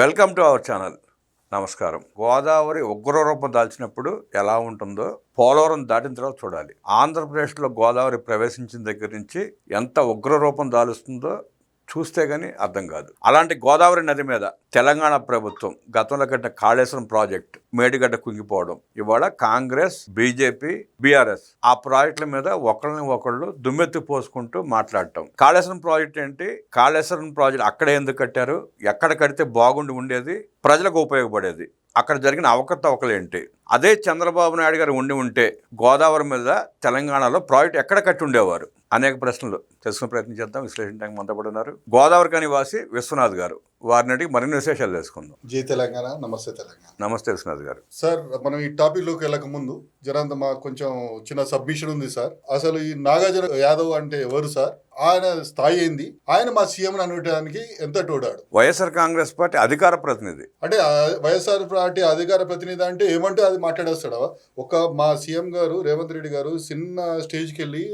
Welcome to our channel. నమస్కారం. గోదావరి ఉగ్రరూపం దాల్చినప్పుడు ఎలా ఉంటుందో పోలవరం దాటిన తర్వాత చూడాలి. ఆంధ్రప్రదేశ్లో గోదావరి ప్రవేశించిన దగ్గర నుంచి ఎంత ఉగ్రరూపం దాలుస్తుందో చూస్తే గానీ అర్థం కాదు. అలాంటి గోదావరి నది మీద తెలంగాణ ప్రభుత్వం గతంలో కట్టిన కాళేశ్వరం ప్రాజెక్ట్ మేడిగడ్డ కుంగిపోవడం, ఇవాళ కాంగ్రెస్, బీజేపీ, బీఆర్ఎస్ ఆ ప్రాజెక్టుల మీద ఒకళ్ళు దుమ్మెత్తి పోసుకుంటూ మాట్లాడటం. కాళేశ్వరం ప్రాజెక్ట్ ఏంటి, కాళేశ్వరం ప్రాజెక్ట్ అక్కడే ఎందుకు కట్టారు, ఎక్కడ కడితే బాగుండి ఉండేది, ప్రజలకు ఉపయోగపడేది, అక్కడ జరిగిన అవకతవకలేంటి, అదే చంద్రబాబు నాయుడు గారు ఉంటే గోదావరి మీద తెలంగాణలో ప్రాజెక్ట్ ఎక్కడ కట్టి ఉండేవారు అనేక ప్రశ్నలు తెలుసుకునే ప్రయత్నం చేద్దాం. విశ్లేషించడానికి మనతో పాటు ఉన్నారు గోదావరి కనివాసి విశ్వనాథ్ గారు. వారిని అడిగి మరిన్ని విశేషాలు తెలుసుకుందాం. జై తెలంగాణ. నమస్తే తెలంగాణ. నమస్తే విశ్వనాథ్ గారు. సార్, మనం ఈ టాపిక్ లోకి వెళ్ళక ముందు జరంత మాకు కొంచెం చిన్న సబ్మిషన్ ఉంది సార్. అసలు ఈ నాగార్జున యాదవ్ అంటే ఎవరు సార్? ఆయన స్థాయి ఏంది? ఆయన మా సీఎం అనడానికి ఎంత తోడాడు? వైఎస్ఆర్ కాంగ్రెస్ పార్టీ అధికార ప్రతినిధి. అంటే వైఎస్ఆర్ పార్టీ అధికార ప్రతినిధి అంటే ఏమంటే అది మాట్లాడేస్తాడా? ఒక మా సీఎం గారు రేవంత్ రెడ్డి గారు చిన్న స్టేజ్కి వెళ్ళి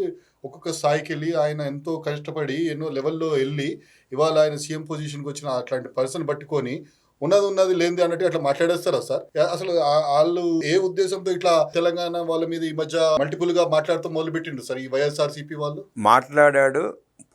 ఒక్కొక్క స్థాయికి వెళ్ళి ఆయన ఎంతో కష్టపడి ఎన్నో లెవెల్లో వెళ్ళి ఇవాళ ఆయన సీఎం పొజిషన్కి వచ్చిన అట్లాంటి పర్సన్ పట్టుకొని ఉన్నది లేనిది అన్నట్టు అట్లా మాట్లాడేస్తారా సార్? అసలు వాళ్ళు ఏ ఉద్దేశంతో ఇట్లా తెలంగాణ వాళ్ళ మీద ఈ మధ్య మల్టిపుల్ గా మాట్లాడుతూ మొదలు పెట్టిండ్రు సార్ ఈ వైఎస్ఆర్సీపీ వాళ్ళు? మాట్లాడాడు,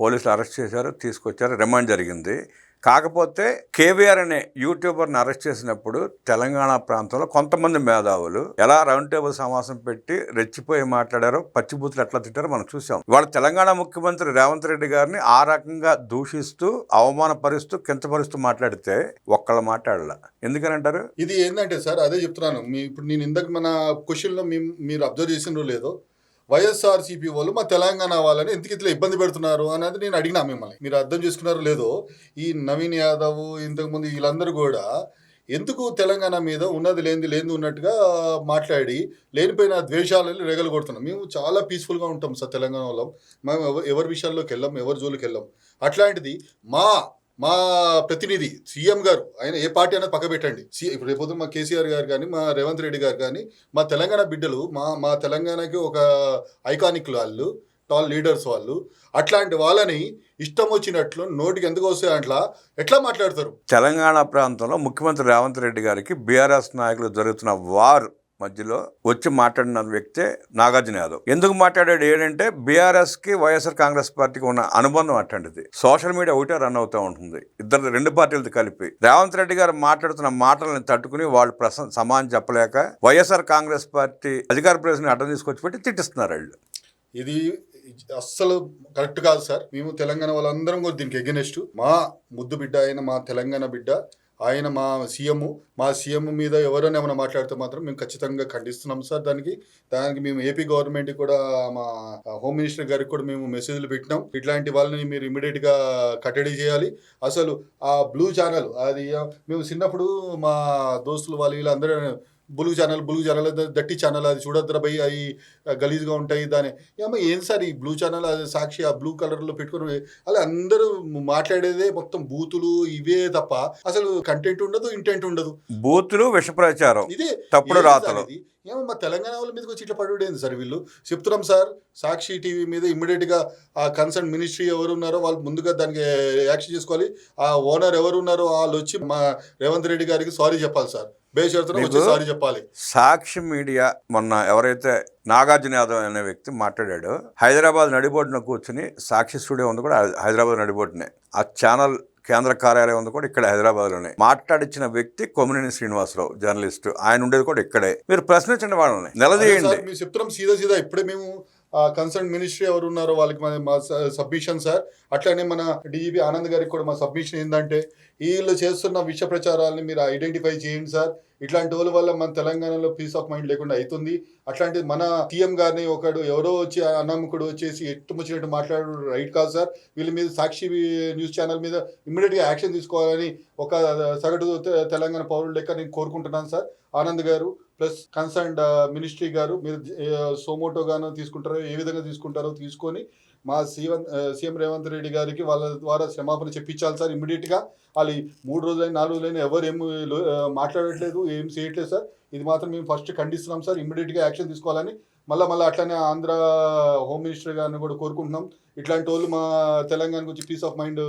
పోలీసులు అరెస్ట్ చేశారు, తీసుకొచ్చారు, రిమాండ్ జరిగింది. కాకపోతే కేవీఆర్ అనే యూట్యూబర్ని అరెస్ట్ చేసినప్పుడు తెలంగాణ ప్రాంతంలో కొంతమంది మేధావులు ఎలా రౌండ్ టేబుల్ సమావేశం పెట్టి రెచ్చిపోయి మాట్లాడారో, పచ్చిబూతులు ఎట్లా తిట్టారో మనం చూసాం. ఇవాళ తెలంగాణ ముఖ్యమంత్రి రేవంత్ రెడ్డి గారిని ఆ రకంగా దూషిస్తూ, అవమానపరుస్తూ, కించపరుస్తూ మాట్లాడితే ఒక్కళ్ళు మాట్లాడాల. ఎందుకనంటారు? ఇది ఏంటంటే సార్, అదే చెప్తున్నాను. ఇప్పుడు నేను ఇందాక మన క్వశ్చన్లో మీరు అబ్జర్వ్ చేసినో లేదో, వైఎస్ఆర్సీపీ వాళ్ళు మా తెలంగాణ వాళ్ళని ఎందుకు ఇట్లా ఇబ్బంది పెడుతున్నారు అనేది నేను అడిగినా మిమ్మల్ని. మీరు అర్థం చేసుకున్నారో లేదో, ఈ నవీన్ యాదవ్ ఇంతకుముందు వీళ్ళందరూ కూడా ఎందుకు తెలంగాణ మీద ఉన్నది లేనిది ఉన్నట్టుగా మాట్లాడి లేనిపోయిన ద్వేషాలని రెగలు కొడుతున్నాం. మేము చాలా పీస్ఫుల్గా ఉంటాం సార్ తెలంగాణ వాళ్ళం. మేము ఎవరి విషయాల్లోకి వెళ్ళాం, ఎవరి జోలికి వెళ్ళాం. అట్లాంటిది మా ప్రతినిధి సీఎం గారు, ఆయన ఏ పార్టీ అనేది పక్క పెట్టండి, ఇప్పుడు రేపు మా కేసీఆర్ గారు కానీ, మా రేవంత్ రెడ్డి గారు కానీ, మా తెలంగాణ బిడ్డలు, మా తెలంగాణకి ఒక ఐకానిక్ వాళ్ళు, టాల్ లీడర్స్ వాళ్ళు, అట్లాంటి వాళ్ళని ఇష్టం వచ్చినట్లు నోటికి ఎందుకు వస్తాయి అట్లా ఎట్లా మాట్లాడతారు? తెలంగాణ ప్రాంతంలో ముఖ్యమంత్రి రేవంత్ రెడ్డి గారికి బీఆర్ఎస్ నాయకులు జరుగుతున్న వార్ మధ్యలో వచ్చి మాట్లాడిన వ్యక్తే నాగార్జున యాదవ్. ఎందుకు మాట్లాడాడు ఏంటంటే, బీఆర్ఎస్కి వైఎస్ఆర్ కాంగ్రెస్ పార్టీకి ఉన్న అనుబంధం అట్లాంటిది. సోషల్ మీడియా ఒకటే రన్ అవుతూ ఉంటుంది, రెండు పార్టీలతో కలిపి. రేవంత్ రెడ్డి గారు మాట్లాడుతున్న మాటలను తట్టుకుని వాళ్ళు సమానం చెప్పలేక వైఎస్ఆర్ కాంగ్రెస్ పార్టీ అధికార ప్రతినిధిని అడ్డం తీసుకొచ్చి పెట్టి తిట్టిస్తున్నారు వాళ్ళు. ఇది అస్సలు కరెక్ట్ కాదు సార్. మేము తెలంగాణ వాళ్ళందరం కూడా దీనికి ఎగెనెస్ట్. మా ముద్దు బిడ్డ అయిన మా తెలంగాణ బిడ్డ ఆయన మా సీఎం మీద ఎవరైనా ఏమైనా మాట్లాడితే మాత్రం మేము ఖచ్చితంగా ఖండిస్తున్నాం సార్. దానికి మేము ఏపీ గవర్నమెంట్ కూడా, మా హోమ్ మినిస్టర్ గారికి కూడా మేము మెసేజ్లు పెట్టినాం. ఇట్లాంటి వాళ్ళని మీరు ఇమీడియట్ గా కట్టడి చేయాలి. అసలు ఆ బ్లూ ఛానల్ అది మేము చిన్నప్పుడు మా దోస్తులు వీళ్ళందరూ బులుగు ఛానల్ దట్టి ఛానల్ అది చూడద్దురా భయ్, అవి గలీజ్గా ఉంటాయి. దాని ఏం సార్ ఈ బ్లూ ఛానల్, అది సాక్షి ఆ బ్లూ కలర్లో పెట్టుకుని అలా అందరూ మాట్లాడేదే మొత్తం బూతులు ఇవే తప్ప అసలు కంటెంట్ ఉండదు, ఇంటెంట్ ఉండదు. బూతులు, విషప్రచారం, ఇదే తప్పుడు రాతలు. ఏమో మా తెలంగాణ వాళ్ళ మీదకి వచ్చి ఇట్లా పడుడేంది సార్ వీళ్ళు? చెప్తున్నాం సార్, సాక్షి టీవీ మీద ఇమ్మీడియట్గా ఆ కన్సర్న్ మినిస్ట్రీ ఎవరు ఉన్నారో వాళ్ళు ముందుగా దానికి యాక్షన్ చేసుకోవాలి. ఆ ఓనర్ ఎవరు ఉన్నారో వాళ్ళు వచ్చి మా రేవంత్ రెడ్డి గారికి సారీ చెప్పాలి సార్. సారీ చెప్పాలి. సాక్షి మీడియా మొన్న ఎవరైతే నాగార్జున యాదవ్ అనే వ్యక్తి మాట్లాడాడో, హైదరాబాద్ నడిబొడ్డున కూర్చుని, సాక్షి స్టూడియో ఉంది కూడా హైదరాబాద్ నడిబొడ్డునే, ఆ ఛానల్ కేంద్ర కార్యాలయం ఉంది కూడా ఇక్కడ హైదరాబాద్లోనే, మాట్లాడించిన వ్యక్తి కొమ్మినేని శ్రీనివాసరావు జర్నలిస్టు. ఆయన ఉండేది కూడా ఇక్కడే. మీరు ప్రశ్నించండి, వాళ్ళని నిలదీయండి. మీరు చెప్తున్నాం సీదా ఇప్పుడే మేము కన్సర్న్ మినిస్ట్రీ ఎవరు ఉన్నారో వాళ్ళకి మా సబ్మిషన్ సార్. అట్లానే మన డీజీపీ ఆనంద్ గారికి కూడా మా సబ్మిషన్ ఏంటంటే, వీళ్ళు చేస్తున్న విష ప్రచారాలని మీరు ఐడెంటిఫై చేయండి సార్. ఇట్లాంటి వాళ్ళ వల్ల మన తెలంగాణలో పీస్ ఆఫ్ మైండ్ లేకుండా అవుతుంది. అట్లాంటిది మన సీఎం గారిని ఎవరో వచ్చి అన్నమ్మకుడు వచ్చేసి ఎట్టుముచ్చినట్టు మాట్లాడు రైట్ కాదు సార్. వీళ్ళ మీద సాక్షి న్యూస్ ఛానల్ మీద ఇమ్మీడియట్గా యాక్షన్ తీసుకోవాలని ఒక సగటు తెలంగాణ పౌరుల లెక్క నేను కోరుకుంటున్నాను సార్. ఆనంద్ గారు ప్లస్ కన్సర్న్డ్ మినిస్ట్రీ గారు, మీరు సోమోటోగానో తీసుకుంటారో, ఏ విధంగా తీసుకుంటారో తీసుకొని మా సీఎం రేవంత్ రెడ్డి గారికి వాళ్ళ ద్వారా క్షమాపణ చెప్పించాలి సార్ ఇమ్మీడియట్గా. వాళ్ళు 3 రోజులైనా 4 రోజులైనా ఎవరు ఏం మాట్లాడట్లేదు, ఏం చేయట్లేదు సార్. ఇది మాత్రం మేము ఫస్ట్ ఖండిస్తున్నాం సార్. ఇమ్మీడియట్గా యాక్షన్ తీసుకోవాలని మళ్ళీ అట్లనే ఆంధ్ర హోమ్ మినిస్టర్ గారిని కూడా కోరుకుంటున్నాం. ఇట్లాంటి వాళ్ళు మా తెలంగాణ గురించి పీస్ ఆఫ్ మైండ్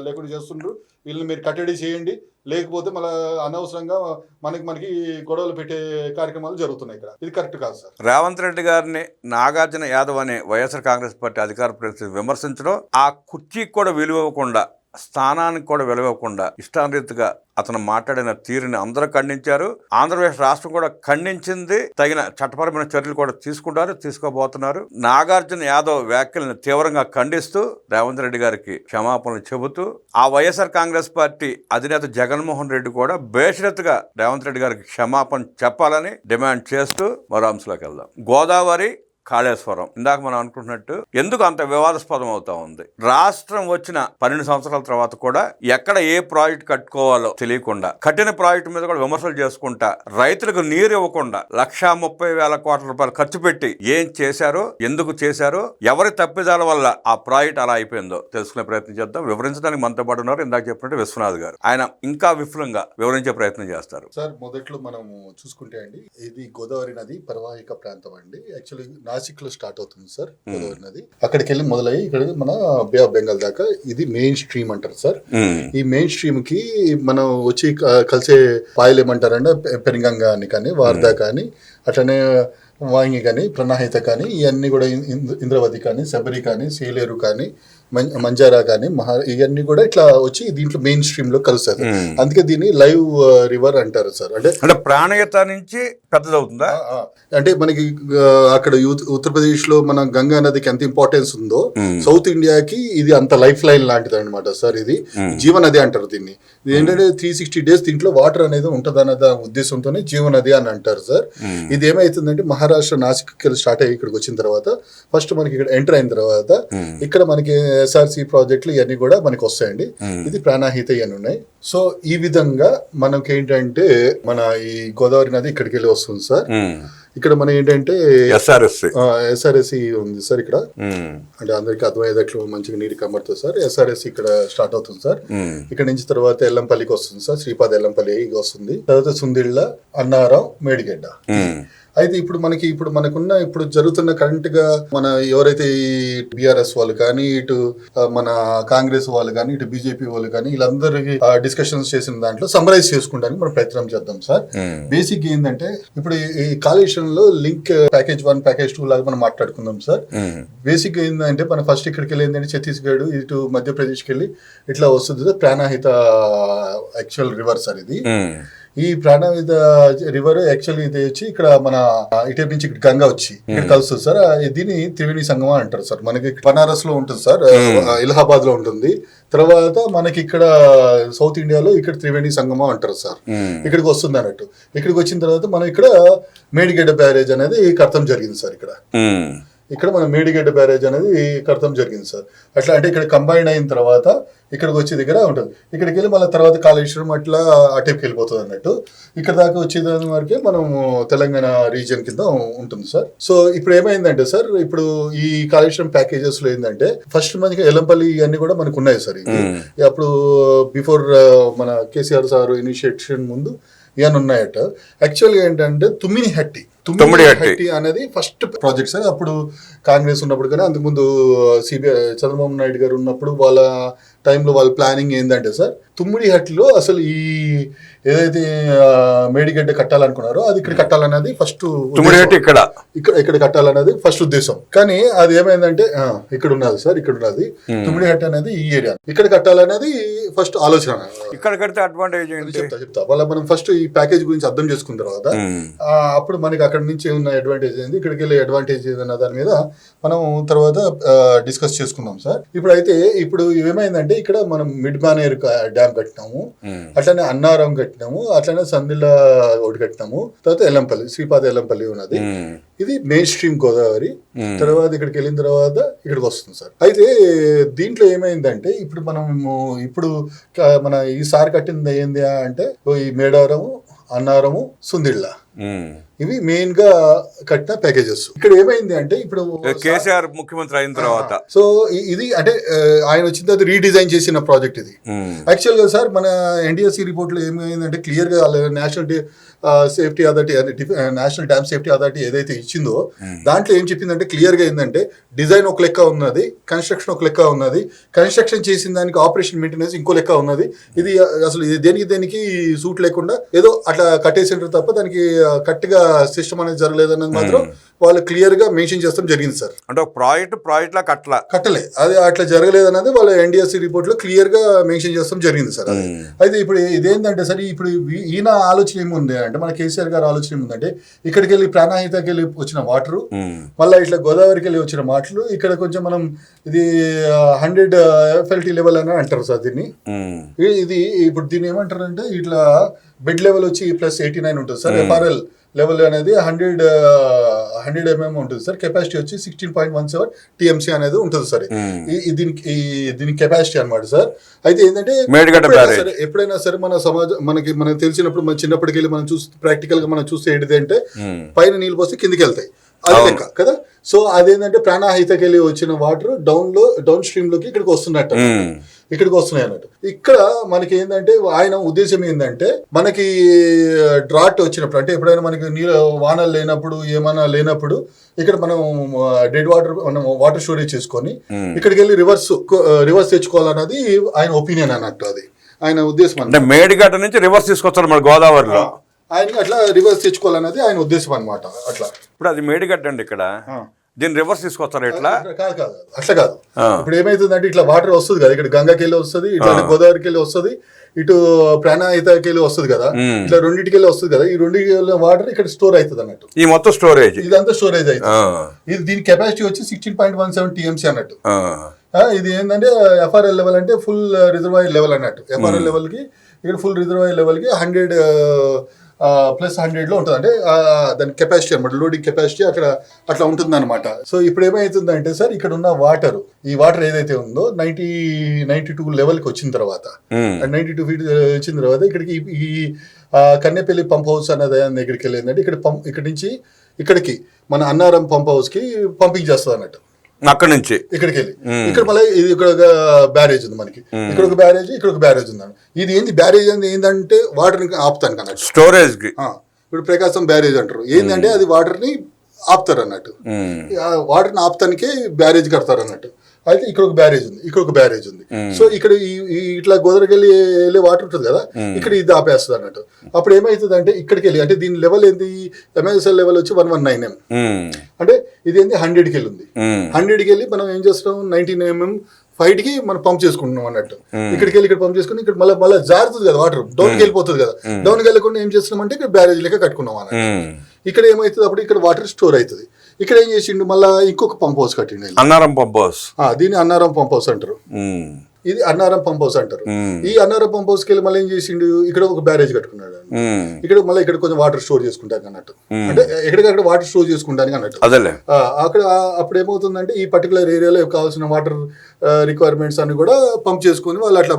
లేకుండా చేస్తుండ్రు, వీళ్ళని మీరు కట్టడి చేయండి, లేకపోతే మళ్ళీ అనవసరంగా మనకి గొడవలు పెట్టే కార్యక్రమాలు జరుగుతున్నాయి ఇక్కడ. ఇది కరెక్ట్ కాదు సార్. రేవంత్ రెడ్డి గారిని నాగార్జున యాదవ్ అనే వైఎస్ఆర్ కాంగ్రెస్ పార్టీ అధికార ప్రతినిధి విమర్శించడం, ఆ కుర్చీకి కూడా విలువకుండా, స్థానానికి కూడా విలువకుండా ఇష్టారీతిగా అతను మాట్లాడిన తీరుని అందరూ ఖండించారు. ఆంధ్రప్రదేశ్ రాష్ట్రం కూడా ఖండించింది. తగిన చట్టపరమైన చర్యలు కూడా తీసుకోబోతున్నారు. నాగార్జున యాదవ్ వ్యాఖ్యలను తీవ్రంగా ఖండిస్తూ రేవంత్ రెడ్డి గారికి క్షమాపణలు చెబుతూ, ఆ వైఎస్ఆర్ కాంగ్రెస్ పార్టీ అధినేత జగన్మోహన్ రెడ్డి కూడా బేషరతుగా రేవంత్ రెడ్డి గారికి క్షమాపణ చెప్పాలని డిమాండ్ చేస్తూ మరో అంశంలోకి వెళ్దాం. గోదావరి కాళేశ్వరం ఇందాక మనం అనుకుంటున్నట్టు ఎందుకు అంత వివాదాస్పదం అవుతా ఉంది? రాష్ట్రం వచ్చిన 12 సంవత్సరాల తర్వాత కూడా ఎక్కడ ఏ ప్రాజెక్ట్ కట్టుకోవాలో తెలియకుండా, కట్టిన ప్రాజెక్టు మీద కూడా విమర్శలు చేసుకుంటా, రైతులకు నీరు ఇవ్వకుండా 1,30,000 కోట్ల రూపాయలు ఖర్చు పెట్టి ఏం చేశారో, ఎందుకు చేశారో, ఎవరి తప్పిదాల వల్ల ఆ ప్రాజెక్ట్ అలా అయిపోయిందో తెలుసుకునే ప్రయత్నం చేద్దాం. వివరించడానికి మనతో పాటు ఉన్నారు ఇందాక చెప్పినట్టు విశ్వనాథ్ గారు. ఆయన ఇంకా విపులంగా వివరించే ప్రయత్నం చేస్తారు. సార్, మొదట్లో మనము చూసుకుంటే అండి, ఇది గోదావరి నది పరివాహిక ప్రాంతం అండి. యాక్చువల్లీ నాసిక్ లో స్టార్ట్ అవుతుంది సార్ గోదావరి నది. అక్కడికి వెళ్ళి మొదలయ్యి ఇక్కడ మన బే ఆఫ్ బెంగాల్ దాకా ఇది మెయిన్ స్ట్రీమ్ అంటారు సార్. ఈ మెయిన్ స్ట్రీమ్ కి మనం వచ్చి కలిసే పాయలు ఏమంటారంటే పెరింగంగా అని కానీ, వార్దా కానీ, అట్లనే వాంగి కానీ, ప్రణాహిత కానీ, ఇవన్నీ కూడా ఇంద్రవతి కానీ, శబరి కానీ, సీలేరు కానీ, మంజారా కానీ, ఇవన్నీ కూడా ఇట్లా వచ్చి దీంట్లో మెయిన్ స్ట్రీమ్ లో కలుస్తుంది. అందుకే దీన్ని లైవ్ రివర్ అంటారు సార్. అంటే ప్రాణయత నుంచి పెద్దదవుతుందా? అంటే మనకి అక్కడ ఉత్తరప్రదేశ్ లో మన గంగా నదికి ఎంత ఇంపార్టెన్స్ ఉందో, సౌత్ ఇండియాకి ఇది అంత లైఫ్ లైన్ లాంటిది అనమాట సార్. ఇది జీవనది అంటారు దీన్ని. ఇది ఏంటంటే 360 days దీంట్లో వాటర్ అనేది ఉంటుంది అనే ఉద్దేశంతోనే జీవనది అని అంటారు సార్. ఇది ఏమైతుందంటే మహారాష్ట్ర నాసిక్ స్టార్ట్ అయ్యి ఇక్కడికి వచ్చిన తర్వాత ఫస్ట్ మనకి ఇక్కడ ఎంటర్ అయిన తర్వాత ఇక్కడ మనకి ఎస్ఆర్సి ప్రాజెక్టులు ఇవన్నీ కూడా మనకి వస్తాయండి. ఇది ప్రాణాహిత ఇవన్నీ ఉన్నాయి. సో ఈ విధంగా మనకి ఏంటంటే మన ఈ గోదావరి నది ఇక్కడికి వెళ్ళి వస్తుంది సార్. ఇక్కడ మన ఏంటంటే ఎస్ఆర్ఎస్సి ఉంది సార్ ఇక్కడ. అంటే అందరికి అర్థమయ్యేటట్లు మంచిగా నీరు కనబడుతుంది సార్. ఎస్ఆర్ఎస్సి ఇక్కడ స్టార్ట్ అవుతుంది సార్. ఇక్కడ నుంచి తర్వాత ఎల్లంపల్లికి వస్తుంది సార్. శ్రీపాద ఎల్లంపల్లి వస్తుంది. తర్వాత సుందిళ్ళ, అన్నారం, మేడిగడ్డ. అయితే ఇప్పుడు మనకున్న జరుగుతున్న కరెంట్ గా మన ఎవరైతే ఈ బీఆర్ఎస్ వాళ్ళు కానీ, ఇటు మన కాంగ్రెస్ వాళ్ళు కానీ, ఇటు బీజేపీ వాళ్ళు కానీ, వీళ్ళందరికీ డిస్కషన్స్ చేసిన దాంట్లో సమ్మరైజ్ చేసుకోవడానికి మనం ప్రయత్నం చేద్దాం సార్. బేసిక్ ఏంటంటే ఇప్పుడు ఈ కాళేశ్వరంలో లింక్ ప్యాకేజ్ 1, ప్యాకేజ్ 2 లాగా మనం మాట్లాడుకుందాం సార్. బేసిక్ ఏంటంటే మనం ఫస్ట్ ఇక్కడికి వెళ్ళి ఏంటంటే ఛత్తీస్గఢ్, ఇటు మధ్యప్రదేశ్కి వెళ్ళి ఇట్లా వస్తుంది ప్రాణాహిత యాక్చువల్ రివర్ సార్ ఇది. ఈ ప్రాణాహిత రివర్ యాక్చువల్లీ ఇది వచ్చి ఇక్కడ మన ఇటు నుంచి ఇక్కడ గంగా వచ్చి ఇక్కడ కలుస్తుంది సార్. దీన్ని త్రివేణి సంగమం అంటారు సార్. మనకి బనారస్ లో ఉంటుంది సార్, ఇలహాబాద్ లో ఉంటుంది. తర్వాత మనకి ఇక్కడ సౌత్ ఇండియాలో ఇక్కడ త్రివేణి సంగమం అంటారు సార్. ఇక్కడికి వస్తుంది అన్నట్టు. ఇక్కడికి వచ్చిన తర్వాత మనం ఇక్కడ మేడిగడ్డ బ్యారేజ్ అనేది కడతం జరిగింది సార్. ఇక్కడ మన మేడిగడ్డ బ్యారేజ్ అనేది కడతం జరిగింది సార్. అట్లా అంటే ఇక్కడ కంబైన్ అయిన తర్వాత ఇక్కడికి వచ్చే దగ్గర ఉంటుంది. ఇక్కడికి వెళ్ళి మళ్ళీ తర్వాత కాళేశ్వరం అట్లా అటేపుకి వెళ్ళిపోతుంది అన్నట్టు. ఇక్కడ దాకా వచ్చేదాని వరకే మనం తెలంగాణ రీజియన్ కింద ఉంటుంది సార్. సో ఇప్పుడు ఏమైందంటే సార్, ఇప్పుడు ఈ కాళేశ్వరం ప్యాకేజెస్ లో ఏంటంటే ఫస్ట్ మనకి ఎల్లంపల్లి ఇవన్నీ కూడా మనకు ఉన్నాయి సార్. ఇది అప్పుడు బిఫోర్ మన కేసీఆర్ సార్ ఇనిషియేషన్ ముందు ఇవన్నీ ఉన్నాయట. యాక్చువల్గా ఏంటంటే తుమ్మిడిహట్టి అనేది ఫస్ట్ ప్రాజెక్ట్ సార్. అప్పుడు కాంగ్రెస్ ఉన్నప్పుడు కానీ, అంతకుముందు చంద్రబాబు నాయుడు గారు ఉన్నప్పుడు వాళ్ళ టైంలో వాళ్ళ ప్లానింగ్ ఏంటంటే సార్, తుమ్మిడిహట్టిలో అసలు ఈ ఏదైతే మేడిగడ్డ కట్టాలనుకున్నారో అది ఇక్కడ కట్టాలనేది ఫస్ట్, ఇక్కడ కట్టాలనేది ఫస్ట్ ఉద్దేశం. కానీ అది ఏమైందంటే ఇక్కడ ఉన్నది సార్, ఇక్కడ ఉన్నది తుమ్మిడిహట్టి అనేది ఈ ఏరియా, ఇక్కడ కట్టాలనేది ఫస్ట్ ఆలోచన. ఇక్కడ కడితే అడ్వాంటేజ్ చెప్తా వాళ్ళ మనం ఫస్ట్ ఈ ప్యాకేజ్ గురించి అర్థం చేసుకున్న తర్వాత అప్పుడు మనకి అక్కడ నుంచి ఉన్న అడ్వాంటేజ్ ఏంది, ఇక్కడికి వెళ్ళే అడ్వాంటేజ్ ఏదన్న దాని మీద మనం తర్వాత డిస్కస్ చేసుకుందాం సార్. ఇప్పుడు ఏమైందంటే ఇక్కడ మనం మిడ్ మానేర్ డ్యామ్ కట్టినాము, అట్లనే అన్నారం కట్టినాము, అట్లనే సందిళ్ళ ఒకటి కట్టినాము, తర్వాత ఎల్లంపల్లి, శ్రీపాద ఎల్లంపల్లి ఉన్నది. ఇది మెయిన్ స్ట్రీమ్ గోదావరి. తర్వాత ఇక్కడికి వెళ్ళిన తర్వాత ఇక్కడికి వస్తుంది సార్. అయితే దీంట్లో ఏమైందంటే ఇప్పుడు మన ఈసారి కట్టింది ఏంది అంటే ఈ మేడారము, అన్నారము, సుందిళ్ళ ఇవి మెయిన్ గా కట్టిన ప్యాకేజెస్. ఇక్కడ ఏమైంది అంటే ఇప్పుడు కేసీఆర్ ముఖ్యమంత్రి అయిన తర్వాత సో ఇది అంటే ఆయన వచ్చిన తర్వాత రీడిజైన్ చేసిన ప్రాజెక్ట్ ఇది. యాక్చువల్ గా సార్ మన ఎన్డీఎస్సీ రిపోర్ట్ లో ఏమైందంటే క్లియర్ గా national safety authority national dam safety authority ఏదైతే ఇచ్చిందో దాంట్లో ఏం చెప్పిందంటే క్లియర్ గా ఏంటంటే డిజైన్ ఒక లెక్క ఉన్నది, కన్స్ట్రక్షన్ ఒక లెక్క ఉన్నది, కన్స్ట్రక్షన్ చేసిన దానికి ఆపరేషన్ మెయింటెనెన్స్ ఇంకో లెక్క ఉన్నది. ఇది అసలు ఇది దేనికి సూట్ లేకుండా ఏదో అట్లా కట్టేసింటారు తప్ప దానికి కరెక్ట్గా సిస్టమ్ అనేది జరగలేదన్నది మాత్రం వాళ్ళు క్లియర్ గా మెన్షన్ చేస్తాం జరిగింది సార్. అంటే ప్రాజెక్ట్ లా కట్టలే అది అట్లా జరగలేదన్నది వాళ్ళ ఎన్డీఎస్సీ రిపోర్ట్ లో క్లియర్ గా మెన్షన్ చేస్తాం జరిగింది సార్. అయితే ఇప్పుడు ఇదేంటంటే సార్ ఇప్పుడు ఈయన ఆలోచన ఏముంది అంటే మన కేసీఆర్ గారు ఆలోచన ఏముందంటే ఇక్కడికి వెళ్ళి ప్రాణాహితకి వెళ్ళి వచ్చిన వాటర్ మళ్ళీ ఇట్లా గోదావరికి వెళ్ళి వచ్చిన వాటర్ ఇక్కడ కొంచెం మనం ఇది 100 FLT లెవెల్ అని అంటారు సార్ దీన్ని. ఇది ఇప్పుడు దీన్ని ఏమంటారు అంటే ఇట్లా బెడ్ లెవెల్ వచ్చి +89 ఉంటుంది సార్. FRL లెవెల్ అనేది 100 mm ఉంటుంది సార్. కెపాసిటీ వచ్చి 16.17 TMC అనేది ఉంటుంది సార్. దీనికి కెపాసిటీ అనమాట సార్. అయితే ఏంటంటే ఎప్పుడైనా సరే మన సమాజం మనకు తెలిసినప్పుడు మన చిన్నప్పటికి వెళ్ళి మనం ప్రాక్టికల్ గా మనం చూస్తే ఏంటిది అంటే పైన నీళ్ళు పోస్తే కిందికి వెళ్తాయి అది లెక్క కదా. సో అదేంటంటే ప్రాణాహితకి వెళ్ళి వచ్చిన వాటర్ డౌన్ స్ట్రీమ్ లోకి ఇక్కడికి వస్తున్నాయి అన్నట్టు. ఇక్కడ మనకి ఏంటంటే ఆయన ఉద్దేశం ఏంటంటే మనకి డ్రాట్ వచ్చినప్పుడు అంటే ఎప్పుడైనా మనకి వానలు లేనప్పుడు ఏమైనా లేనప్పుడు ఇక్కడ మనం డెడ్ వాటర్ స్టోరేజ్ చేసుకొని ఇక్కడికి వెళ్ళి రివర్స్ తెచ్చుకోవాలన్నది ఆయన ఒపీనియన్ అన్నట్టు. అది ఆయన ఉద్దేశం అంటే మేడిగడ్డ నుంచి రివర్స్ తీసుకొస్తారు మన గోదావరిలో ఆయన అట్లా రివర్స్ తెచ్చుకోవాలన్నది ఆయన ఉద్దేశం అనమాట. అట్లా ఇప్పుడు అది మేడిగడ్డ అండి, ఇక్కడ దీన్ని రివర్స్ తీసుకొస్తారు ఎట్లా? కాదు అట్లా కాదు. ఇప్పుడు ఏమైతుందంటే ఇట్లా వాటర్ వస్తుంది కదా, ఇక్కడ గంగాకి వెళ్ళి వస్తుంది, ఇట్లా గోదావరికి వెళ్ళి వస్తుంది, ఇటు ప్రాణాహితకి వెళ్ళి వస్తుంది కదా, ఇట్లా రెండింటికి వెళ్ళి వస్తుంది కదా. ఈ రెండు వాటర్ ఇక్కడ స్టోర్ అవుతుంది అన్నట్టు. ఈ మొత్తం స్టోరేజ్ ఇదంతా స్టోరేజ్ అవుతుంది. ఇది దీని కెపాసిటీ వచ్చి 16.17 TMC అన్నట్టు. ఇది ఏంటంటే FRL లెవెల్ అంటే ఫుల్ రిజర్వాయర్ లెవెల్ అన్నట్టు. FRL లెవెల్ కి ఇక్కడ ఫుల్ రిజర్వాయర్ లెవెల్ కి 100+100 లో ఉంటుంది. అంటే దాని కెపాసిటీ అనమాట, లోడింగ్ కెపాసిటీ అక్కడ అట్లా ఉంటుంది అనమాట. సో ఇప్పుడు ఏమైతుందంటే సార్ ఇక్కడ ఉన్న ఈ వాటర్ ఏదైతే ఉందో 92 లెవెల్కి వచ్చిన తర్వాత 92 feet వచ్చిన తర్వాత ఇక్కడికి ఈ కన్నెపల్లి పంప్ హౌస్ అనే దగ్గరికి వెళ్ళిందంటే ఇక్కడ నుంచి ఇక్కడికి మన అన్నారం పంప్ హౌస్ కి పంపింగ్ చేస్తుంది అన్నట్టు. అక్కడ నుంచి ఇక్కడికి వెళ్ళి ఇక్కడ మళ్ళీ ఇది ఇక్కడ ఒక బ్యారేజ్ ఉంది మనకి, ఇక్కడ ఒక బ్యారేజ్, ఇక్కడ ఒక బ్యారేజ్ ఉంది. ఇది ఏంది బ్యారేజ్ అనేది ఏంటంటే వాటర్ ని ఆపుతాను అన్నట్టు, స్టోరేజ్ కి. ఇప్పుడు ప్రకాశం బ్యారేజ్ అంటారు, ఏంటంటే అది వాటర్ ని ఆపుతారు అన్నట్టు. వాటర్ ని ఆపుతానికే బ్యారేజ్ కడతారు అన్నట్టు. అయితే ఇక్కడ ఒక బ్యారేజ్ ఉంది, ఇక్కడ ఒక బ్యారేజ్ ఉంది. సో ఇక్కడ ఇట్లా గోదావరికి వెళ్ళే వాటర్ ఉంటుంది కదా, ఇక్కడ ఇది ఆపేస్తుంది అన్నట్టు. అప్పుడు ఏమవుతుంది అంటే ఇక్కడికి వెళ్ళి అంటే దీని లెవెల్ ఏంది, MSL లెవెల్ వచ్చి 119 mm. అంటే ఇది ఏంది 100కి వెళ్ళి ఉంది. 100కి వెళ్ళి మనం ఏం చేస్తున్నాం 19 mm ఫైట్కి మనం పంప్ చేసుకుంటున్నాం అన్నట్టు. ఇక్కడికి వెళ్ళి ఇక్కడ పంప్ చేసుకుని ఇక్కడ మళ్ళీ జారుతుంది కదా వాటర్, డౌన్కి వెళ్ళిపోతుంది కదా. డౌన్కి వెళ్ళకుండా ఏం చేస్తున్నాం అంటే ఇక్కడ బ్యారేజ్ లెక్క కట్టుకున్నాం అన్నట్టు. ఇక్కడ ఏమవుతుంది అప్పుడు ఇక్కడ వాటర్ స్టోర్ అవుతుంది. ఇక్కడ ఏం చేసిండు మళ్ళీ ఇంకొక పంప్ హౌస్ కట్టిండు, అన్నారం పంప్ హౌస్. దీన్ని అన్నారం పంప్ హౌస్ అంటారు. ఇది అన్నారం పంప్ హౌస్ అంటారు. ఈ అన్నారం పంప్ హౌస్ కి వెళ్ళి మళ్ళీ ఏం చేసిండు ఇక్కడ ఒక బ్యారేజ్ కట్టుకున్నాడు. ఇక్కడ మళ్ళీ ఇక్కడ కొంచెం వాటర్ స్టోర్ చేసుకుంటాను అన్నట్టు. అంటే ఎక్కడికక్కడ వాటర్ స్టోర్ చేసుకుంటానికి అన్నట్టు. అక్కడ అప్పుడు ఏమవుతుందంటే ఈ పర్టికులర్ ఏరియాలో కావాల్సిన వాటర్ రిక్వైర్మెంట్స్ అన్ని కూడా పంప్ చేసుకుని వాళ్ళు అట్లా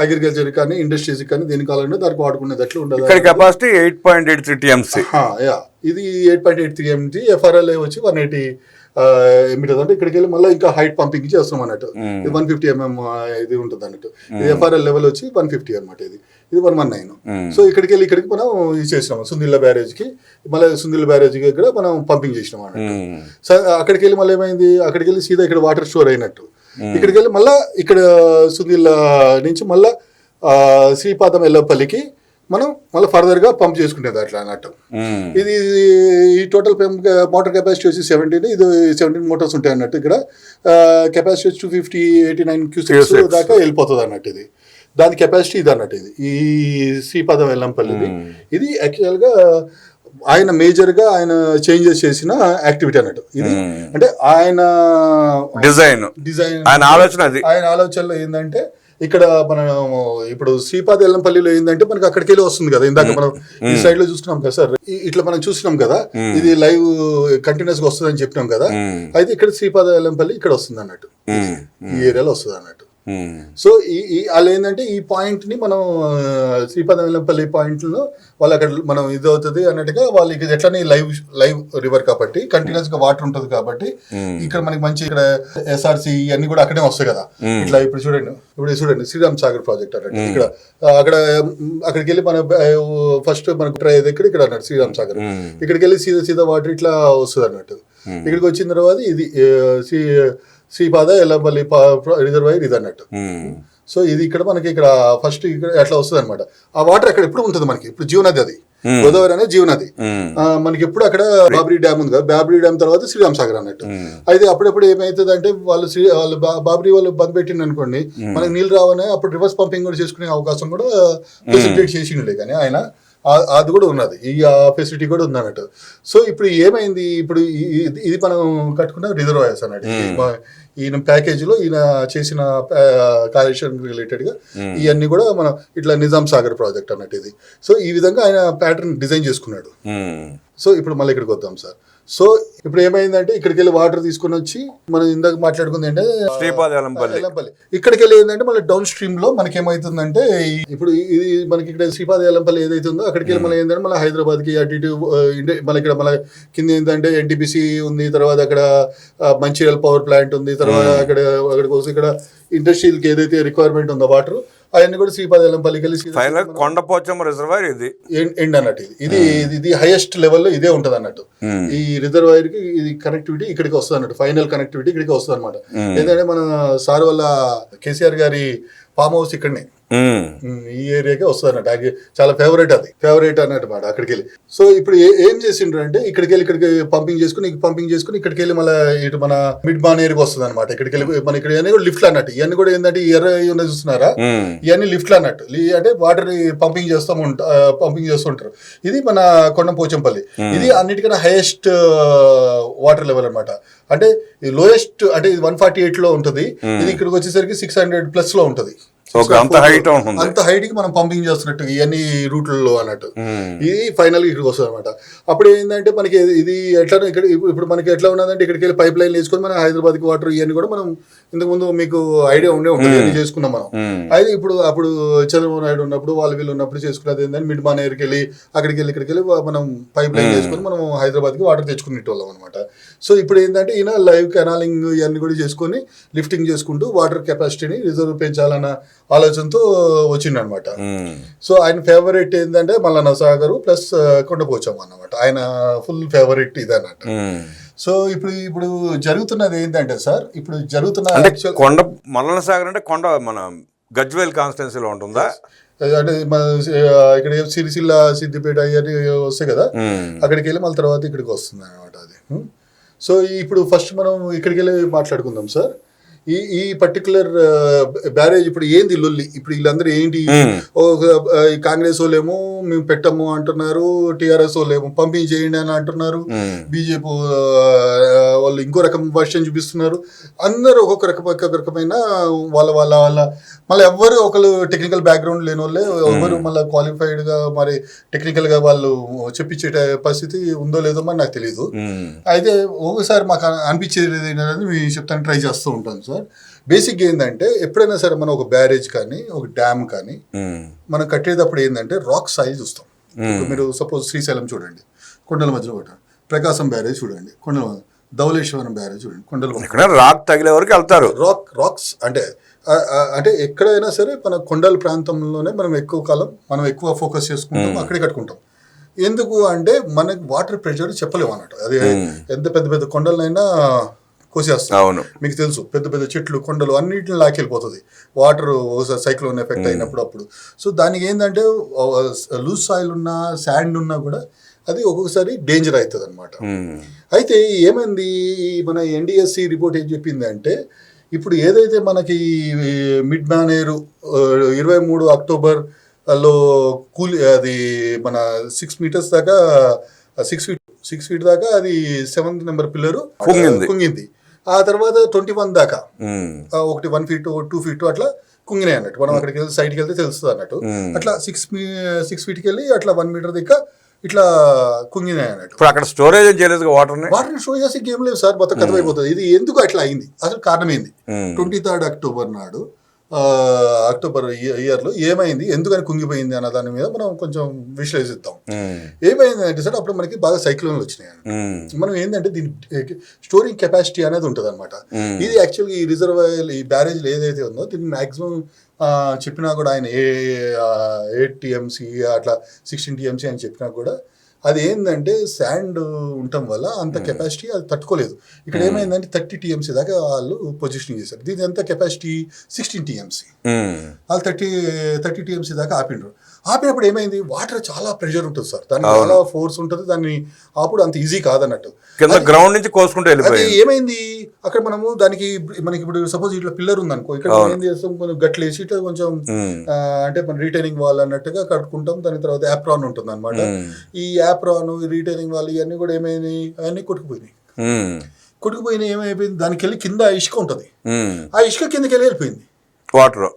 అగ్రికల్చర్ కానీ ఇండస్ట్రీస్ కానీ దేనికి కావాలంటే దానికి వాడుకునేది అట్లా ఉండదు. Capacity 8.83 TMC. ఇది 8.83 MT. FRL వచ్చి 180 మీటర్స్. అంటే ఇక్కడికి వెళ్ళి మళ్ళీ ఇంకా హైట్ పంపింగ్ చేస్తాం అన్నట్టు. ఇది 150 mm ఇది ఉంటుంది అన్నట్టు. ఇది FRL లెవెల్ వచ్చి 150 అనమాట. ఇది 119. సో ఇక్కడికి వెళ్ళి ఇక్కడికి మనం ఇది చేసినాము సుందిల్ల బ్యారేజ్ కి. మళ్ళీ సుందిల్ల బ్యారేజ్ కి కూడా మనం పంపింగ్ చేసినాం అన్నట్టు. సో అక్కడికి వెళ్ళి మళ్ళీ ఏమైంది, అక్కడికి వెళ్ళి సీదా ఇక్కడ వాటర్ స్టోర్ అయినట్టు. ఇక్కడికి వెళ్ళి మళ్ళీ ఇక్కడ సుందిల్ల నుంచి మళ్ళీ శ్రీపాదం ఎల్లపల్లికి మనం మళ్ళీ ఫర్దర్ గా పంప్ చేసుకునేది అట్లా అన్నట్టు. ఇది ఈ టోటల్ మోటార్ కెపాసిటీ వచ్చి 17, ఇది 17 మోటార్స్ ఉంటాయి అన్నట్టు. ఇక్కడ కెపాసిటీ వచ్చి 250-89 క్యూసెక్స్ దాకా వెళ్ళిపోతుంది అన్నట్టు. ఇది దాని కెపాసిటీ ఇది అన్నట్టు. ఇది ఈ శ్రీపాదం ఎల్లంపల్లిది. ఇది యాక్చువల్ గా ఆయన మేజర్ గా ఆయన చేంజెస్ చేసిన యాక్టివిటీ అన్నట్టు. ఇది అంటే ఆయన డిజైన్ ఆయన ఆలోచనలో ఏంటంటే ఇక్కడ మనం ఇప్పుడు శ్రీపాద ఎల్లంపల్లిలో ఏంటంటే మనకి అక్కడికి వెళ్ళి వస్తుంది కదా. ఇందాక మనం ఈ సైడ్ లో చూస్తున్నాం కదా సార్, ఇట్లా మనం చూస్తున్నాం కదా, ఇది లైవ్ కంటిన్యూస్ గా వస్తుంది అని చెప్పినాం కదా. అయితే ఇక్కడ శ్రీపాద ఎల్లంపల్లి ఇక్కడ వస్తుంది అన్నట్టు, ఈ ఏరియాలో వస్తుంది అన్నట్టు. సో వాళ్ళు ఏంటంటే ఈ పాయింట్ ని మనం శ్రీపాదవెల్లంపల్లి పాయింట్ లో వాళ్ళు అక్కడ మనం ఇది అవుతుంది అన్నట్టుగా వాళ్ళు ఇక్కడ ఎట్లనే లైవ్ రివర్ కాబట్టి కంటిన్యూస్ గా వాటర్ ఉంటుంది కాబట్టి ఇక్కడ మనకి మంచి ఇక్కడ ఎస్ఆర్సి అన్ని కూడా అక్కడే వస్తాయి కదా. ఇట్లా ఇప్పుడు చూడండి శ్రీరామ్ సాగర్ ప్రాజెక్ట్ అన్నట్టు ఇక్కడ అక్కడికి వెళ్ళి మన ఫస్ట్ మనకు ట్రై అయ్యేది ఇక్కడ అన్నట్టు శ్రీరామ్ సాగర్. ఇక్కడికి వెళ్ళి సీదా వాటర్ ఇట్లా వస్తుంది అన్నట్టు. ఇక్కడికి వచ్చిన తర్వాత ఇది శ్రీపాద ఎల్లంపల్లి రిజర్వాయర్ ఇది అన్నట్టు. సో ఇది ఇక్కడ మనకి ఇక్కడ ఫస్ట్ ఇక్కడ అట్లా వస్తుంది అనమాట. ఆ వాటర్ అక్కడ ఎప్పుడు ఉంటుంది మనకి, ఇప్పుడు జీవనది అది గోదావరి అనేది జీవనది మనకి ఎప్పుడు అక్కడ బాబ్రీ డ్యామ్ ఉంది కదా, బాబ్రీ డ్యామ్ తర్వాత శ్రీరామ్ సాగర్ అన్నట్టు. అయితే అప్పుడప్పుడు ఏమైతుంది అంటే వాళ్ళు బాబ్రీ వాళ్ళు బంద్ పెట్టింది అనుకోండి, మనకి నీళ్ళు రావనే అప్పుడు రివర్స్ పంపింగ్ కూడా చేసుకునే అవకాశం కూడా ఫెసిలిటేట్ చేసిండే. కానీ ఆయన అది కూడా ఉన్నది, ఈ ఫెసిలిటీ కూడా ఉంది అన్నట్టు. సో ఇప్పుడు ఏమైంది, ఇప్పుడు ఇది మనం కట్టుకున్న రిజర్వాయర్స్ అన్నట్టు. ఈయన ప్యాకేజీలో ఈయన చేసిన కార్యక్రమం రిలేటెడ్గా ఇవన్నీ కూడా మనం ఇట్లా నిజాం సాగర్ ప్రాజెక్ట్ అన్నట్టు ఇది. సో ఈ విధంగా ఆయన ప్యాటర్న్ డిజైన్ చేసుకున్నాడు. సో ఇప్పుడు మళ్ళీ ఇక్కడికి వద్దాం సార్. సో ఇప్పుడు ఏమైందంటే ఇక్కడికి వెళ్ళి వాటర్ తీసుకొని వచ్చి మనం ఇందాక మాట్లాడుకుంది ఏంటంటే ఎల్లంపల్లి. ఇక్కడికి వెళ్ళి ఏంటంటే మళ్ళీ డౌన్ స్ట్రీమ్ లో మనకి ఏమైతుందంటే ఇప్పుడు ఇది మనకి ఇక్కడ శ్రీపాద ఎల్లంపల్లి ఏదైతే ఉందో అక్కడికి వెళ్ళి మళ్ళీ ఏంటంటే మళ్ళీ హైదరాబాద్ కి అటు ఇటు మళ్ళీ ఇక్కడ మళ్ళీ కింద ఏంటంటే ఎన్టీపీసీ ఉంది, తర్వాత అక్కడ మంచిర్యాల పవర్ ప్లాంట్ ఉంది, తర్వాత అక్కడికి వచ్చి ఇక్కడ ఇండస్ట్రియల్ కి ఏదైతే రిక్వైర్మెంట్ ఉందో వాటర్ అవన్నీ కూడా శ్రీపాద ఎల్లంపల్లికి వెళ్ళి కొండపోచమ్మ రిజర్వాయర్ ఇది ఎండ్ అన్నట్టు. ఇది హైయెస్ట్ లెవెల్లో ఇదే ఉంటది అన్నట్టు. ఈ రిజర్వాయర్ కి ఇది కనెక్టివిటీ ఇక్కడికి వస్తుంది అన్నట్టు, ఫైనల్ కనెక్టివిటీ ఇక్కడికి వస్తుంది అనమాట. ఏంటంటే మన సార్ వల్ల కేసీఆర్ గారి ఫామ్ హౌస్ ఇక్కడనే ఈ ఏరియాకే వస్తుంది అన్నట్టు. చాలా ఫేవరెట్ అన్నట్టు మాట అక్కడికి వెళ్ళి. సో ఇప్పుడు ఏం చేసిండ్రు అంటే ఇక్కడికి పంపింగ్ చేసుకుని ఇక్కడికి వెళ్ళి మళ్ళీ ఇటు మన మిడ్ బానేరుకి వస్తుంది అనమాట. ఇక్కడికి వెళ్ళి మన ఇక్కడ ఇవన్నీ కూడా లిఫ్ట్లు అన్నట్టు. ఇవన్నీ కూడా ఏంటంటే ఎర్ర ఉన్నాయి చూస్తున్నారా, ఇవన్నీ లిఫ్ట్లు అన్నట్టు. అంటే వాటర్ పంపింగ్ చేస్తుంటారు. ఇది మన కొండపోచంపల్లి, ఇది అన్నిటికన్నా హైయెస్ట్ వాటర్ లెవెల్ అనమాట. అంటే లోయెస్ట్ అంటే ఇది 148 లో ఉంటుంది, ఇది ఇక్కడికి వచ్చేసరికి 600+ లో ఉంటుంది. అంత హైట్ కి మనం పంపింగ్ చేస్తున్నట్టు ఇవన్నీ రూట్లలో అన్నట్టు. ఇది ఫైనల్ గా ఇక్కడికి వస్తుంది అనమాట. అప్పుడు ఏంటంటే మనకి ఇది ఎట్లా ఇక్కడ ఇప్పుడు మనకి ఎట్లా ఉన్నదంటే ఇక్కడికి వెళ్ళి పైప్ లైన్ వేసుకొని మనం హైదరాబాద్ కి వాటర్ ఇవన్నీ కూడా మనం ఇంతకుముందు మీకు ఐడియా ఉంటుంది ఇవన్నీ చేసుకున్నాం మనం. అయితే అప్పుడు చంద్రబాబు నాయుడు ఉన్నప్పుడు వీళ్ళు ఉన్నప్పుడు చేసుకున్నది ఏంటంటే మిడ్ మానేరుకి వెళ్ళి ఇక్కడికి వెళ్ళి మనం పైప్ లైన్ చేసుకొని మనం హైదరాబాద్ కి వాటర్ తెచ్చుకునేట వాళ్ళం అనమాట. సో ఇప్పుడు ఏంటంటే ఈయన లైవ్ కెనాలింగ్ ఇవన్నీ కూడా చేసుకొని లిఫ్టింగ్ చేసుకుంటూ వాటర్ కెపాసిటీని రిజర్వ్ పెంచాలన్న ఆలోచనతో వచ్చిండు అనమాట. సో ఆయన ఫేవరెట్ ఏంటంటే మల్లన్న సాగర్ ప్లస్ కొండపోచమ్మ అన్నమాట. ఆయన ఫుల్ ఫేవరెట్ ఇది అన్నట్టు. సో ఇప్పుడు జరుగుతున్నది ఏంటంటే సార్, ఇప్పుడు జరుగుతున్న కొండ మల్లన్న సాగర్ అంటే కొండ మన గజ్వేల్ కాన్స్టిట్యున్సీలో ఉంటుందా? అంటే మన ఇక్కడ సిరిసిల్ల సిద్దిపేట అవన్నీ వస్తాయి కదా, అక్కడికి వెళ్ళి మళ్ళీ తర్వాత ఇక్కడికి వస్తుంది అనమాట అది. సో ఇప్పుడు ఫస్ట్ మనం ఇక్కడికి వెళ్ళి మాట్లాడుకుందాం సార్. ఈ పర్టికులర్ బ్యారేజ్ ఇప్పుడు ఏంది లొల్లి, ఇప్పుడు వీళ్ళందరూ ఏంటి, కాంగ్రెస్ వాళ్ళేమో మేము పెట్టము అంటున్నారు, టీఆర్ఎస్ వాళ్ళేమో పంపిణీ చేయండి అని అంటున్నారు, బీజేపీ వాళ్ళు ఇంకో రకం వర్షన్ చూపిస్తున్నారు. అందరూ ఒక్కొక్క రకమైన వాళ్ళ మళ్ళీ ఎవ్వరు ఒకళ్ళు టెక్నికల్ బ్యాక్గ్రౌండ్ లేని వాళ్ళే, ఎవరు మళ్ళీ క్వాలిఫైడ్ గా మరి టెక్నికల్ గా వాళ్ళు చెప్పించే పరిస్థితి ఉందో లేదో మరి నాకు తెలియదు. అయితే ఒకసారి మాకు అనిపించేది ఏంటనేది మేము చెప్తాను, ట్రై చేస్తూ ఉంటాను సార్. బేసిక్ ఏంటంటే ఎప్పుడైనా సరే మనం ఒక బ్యారేజ్ కానీ ఒక డ్యామ్ కానీ మనం కట్టేటప్పుడు ఏంటంటే రాక్ సైజ్ చూస్తాం. మీరు సపోజ్ శ్రీశైలం చూడండి, కొండల మధ్యలో కొట్టారు. ప్రకాశం బ్యారేజ్ చూడండి, కొండల ధవళేశ్వరం బ్యారేజ్ చూడండి, కొండల రాక్ తగిలే వరకు వెళ్తారు. రాక్స్ అంటే ఎక్కడైనా సరే మన కొండల ప్రాంతంలోనే మనం ఎక్కువ ఫోకస్ చేసుకుంటాం, అక్కడే కట్టుకుంటాం. ఎందుకు అంటే మనకి వాటర్ ప్రెషర్ చెప్పలేము అన్నట్టు. అది ఎంత పెద్ద కొండలనైనా కోసేస్తాం. మీకు తెలుసు పెద్ద చెట్లు కొండలు అన్నిటిని లాకెళ్ళిపోతుంది వాటర్ సైక్లోన్ ఎఫెక్ట్ అయినప్పుడు అప్పుడు. సో దానికి ఏంటంటే లూజ్ సాయిల్ ఉన్నా శాండ్ ఉన్నా కూడా అది ఒక్కొక్కసారి డేంజర్ అవుతుంది అనమాట. అయితే ఏమైంది, మన ఎన్డిఎస్సి రిపోర్ట్ ఏం చెప్పింది అంటే ఇప్పుడు ఏదైతే మనకి మిడ్ మానేరు 23 అక్టోబర్లో అది మన 6 మీటర్స్ దాకా 6 ఫీట్ దాకా అది 7th నెంబర్ పిల్లరు కుంగింది. ఆ తర్వాత 21 దాకా ఒకటి 1 ఫీట్ 2 ఫీట్ అట్లా కుంగినాయి అన్నట్టు. మనం అక్కడికి వెళ్ళి సైడ్కి వెళ్తే తెలుస్తుంది అన్నట్టు. అట్లా 6 ఫీట్కి వెళ్ళి అట్లా 1 మీటర్ దిక్క ఇట్లా కుంగినాయి అన్నట్టు. ఇప్పుడు అక్కడ స్టోరేజ్ చేయలేదు, వాటర్ స్టోరేజ్ చేసి ఏం లేదు సార్, మొత్తం కథమైపోతుంది. ఇది ఎందుకు అట్లా అయింది, అసలు కారణం ఏంది? 23 అక్టోబర్ నాడు అక్టోబర్ ఇయర్లో ఏమైంది, ఎందుకని కుంగిపోయింది అన్న దాని మీద మనం కొంచెం విశ్లేషిద్దాం. ఏమైంది అంటే సార్ అప్పుడు మనకి బాగా సైక్లోన్లు వచ్చినాయి. మనం ఏంటంటే దీని స్టోరింగ్ కెపాసిటీ అనేది ఉంటుంది అనమాట. ఇది యాక్చువల్గా ఈ రిజర్వాయర్ ఈ బ్యారేజ్లు ఏదైతే ఉందో దీన్ని మ్యాక్సిమం చెప్పినా కూడా ఆయన 8 TMC అట్లా 16 TMC అని చెప్పినా కూడా అది ఏంటంటే శాండ్ ఉండటం వల్ల అంత కెపాసిటీ అది తట్టుకోలేదు. ఇక్కడ ఏమైందంటే 30 TMC దాకా వాళ్ళు పొజిషనింగ్ చేశారు. దీని ఎంత కెపాసిటీ 16 TMC. వాళ్ళు 30 TMC దాకా ఆపిండ్రు. ఆపినప్పుడు ఏమైంది, వాటర్ చాలా ప్రెషర్ ఉంటుంది సార్, దానికి చాలా ఫోర్స్ ఉంటుంది, దాన్ని అప్పుడు అంత ఈజీ కాదన్నట్టు. గ్రౌండ్ నుంచి కోసుకుంటే అది ఏమైంది అక్కడ మనము దానికి మనకి ఇప్పుడు సపోజ్ ఇట్లా పిల్లర్ ఉంది అనుకో, ఇక్కడ ఏం చేస్తాం కొంచెం గట్లు వేసి ఇట్లా కొంచెం అంటే మన రీటైనింగ్ వాల్ అన్నట్టుగా కట్టుకుంటాం. దాని తర్వాత యాప్రాన్ ఉంటుంది అనమాట. ఈ యాప్రాన్ రీటైనింగ్ వాల్ ఇవన్నీ కూడా ఏమైంది, అవన్నీ కొట్టుకుపోయినాయి. ఏమైపోయింది, దానికి వెళ్ళి కింద ఇసుక ఉంటుంది, ఆ ఇసుక కిందకి వెళ్ళిపోయింది వాటర్.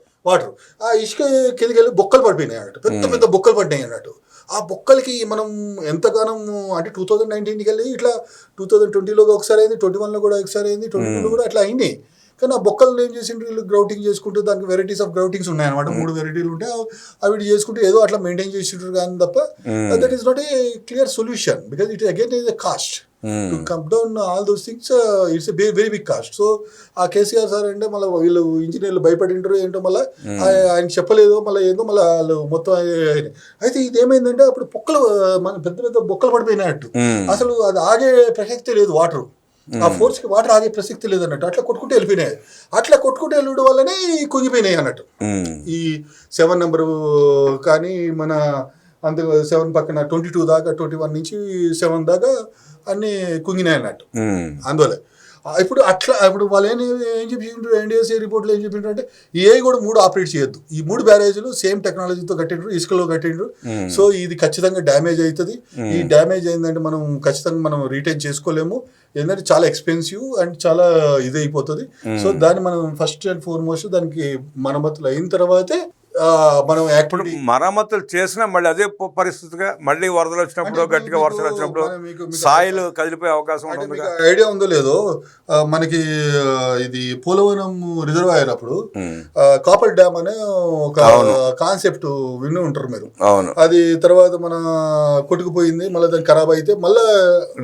ఆ ఇసుక కిందకి వెళ్ళి బొక్కలు పడిపోయినాయి అన్నట్టు, పెద్ద పెద్ద బొక్కలు పడినాయి అన్నట్టు. ఆ బొక్కలకి మనం ఎంతగానో అంటే 2019కి వెళ్ళి ఇట్లా 2020లో ఒకసారి అయింది, 21లో కూడా ఒకసారి అయింది, 22లో కూడా అట్లా అయింది. కానీ ఆ బొక్కలు ఏం చేసిండ్రు వీళ్ళు, గ్రౌటింగ్ చేసుకుంటూ దానికి వెరైటీస్ ఆఫ్ గ్రౌటింగ్స్ ఉన్నాయన్నమాట. 3 వెరైటీలు ఉంటాయి, అవి చేసుకుంటూ ఏదో అట్లా మెయింటైన్ చేసిండ్రు. కానీ తప్ప that is not a clear solution because it again is a cost to come down all those things. It's a very big cost. So uh KCR sir అంటే మళ్ళీ వీళ్ళు ఇంజనీర్లు భయపడింటారు ఏంటో, మళ్ళీ ఆయన చెప్పలేదు, మళ్ళీ ఏందో మళ్ళీ వాళ్ళు మొత్తం. అయితే ఇది ఏమైందంటే అప్పుడు మన పెద్ద పెద్ద బొక్కలు పడిపోయినట్టు, అసలు అది ఆగే ప్రసక్తే లేదు, వాటర్ ఆ ఫోర్స్కి వాటర్ ఆగే ప్రసక్తి లేదన్నట్టు. అట్లా కొట్టుకుంటూ వెళ్ళిపోయినాయి. అట్లా కొట్టుకుంటూ వెళ్ళడం వల్లనే కుంగిపోయినాయి అన్నట్టు. ఈ 7 నెంబరు కానీ మన అంత 7 పక్కన 22 దాకా 21 నుంచి 7 దాకా అన్నీ కుంగినాయి అన్నట్టు. అందువల్ల ఇప్పుడు వాళ్ళు ఏం చెప్పిండ్రు, ఎన్డీఎస్ఏ రిపోర్ట్లో ఏం చెప్పిండ్రు అంటే ఏ కూడా 3 ఆపరేట్ చేయొద్దు. ఈ 3 బ్యారేజ్లు సేమ్ టెక్నాలజీతో కట్టిండ్రు, ఇసుకలో కట్టిండ్రు. సో ఇది ఖచ్చితంగా డ్యామేజ్ అవుతుంది. ఈ డ్యామేజ్ అయిందంటే మనం ఖచ్చితంగా మనం రీటైన్ చేసుకోలేము. ఏంటంటే చాలా ఎక్స్పెన్సివ్ అండ్ చాలా ఇది అయిపోతుంది. సో దాన్ని మనం ఫస్ట్ అండ్ ఫార్మోస్ట్ దానికి మరమ్మతులు అయిన తర్వాతే మనం ఇప్పుడు మరమ్మతులు చేసినా మళ్ళీ అదే పరిస్థితిగా మళ్ళీ వరదలు వచ్చినప్పుడు గట్టిగా వర్షాలు వచ్చినప్పుడు సాయిల్ కదిలిపోయే అవకాశం ఉంటుంది. ఐడియా ఉందో లేదో, మనకి ఇది పోలవరం రిజర్వాయర్ అప్పుడు కాపర్ డ్యామ్ అనే ఒక కాన్సెప్ట్ విని ఉంటారు మీరు. అది తర్వాత మన కొట్టుకుపోయింది, మళ్ళీ దాన్ని ఖరాబ్ అయితే మళ్ళీ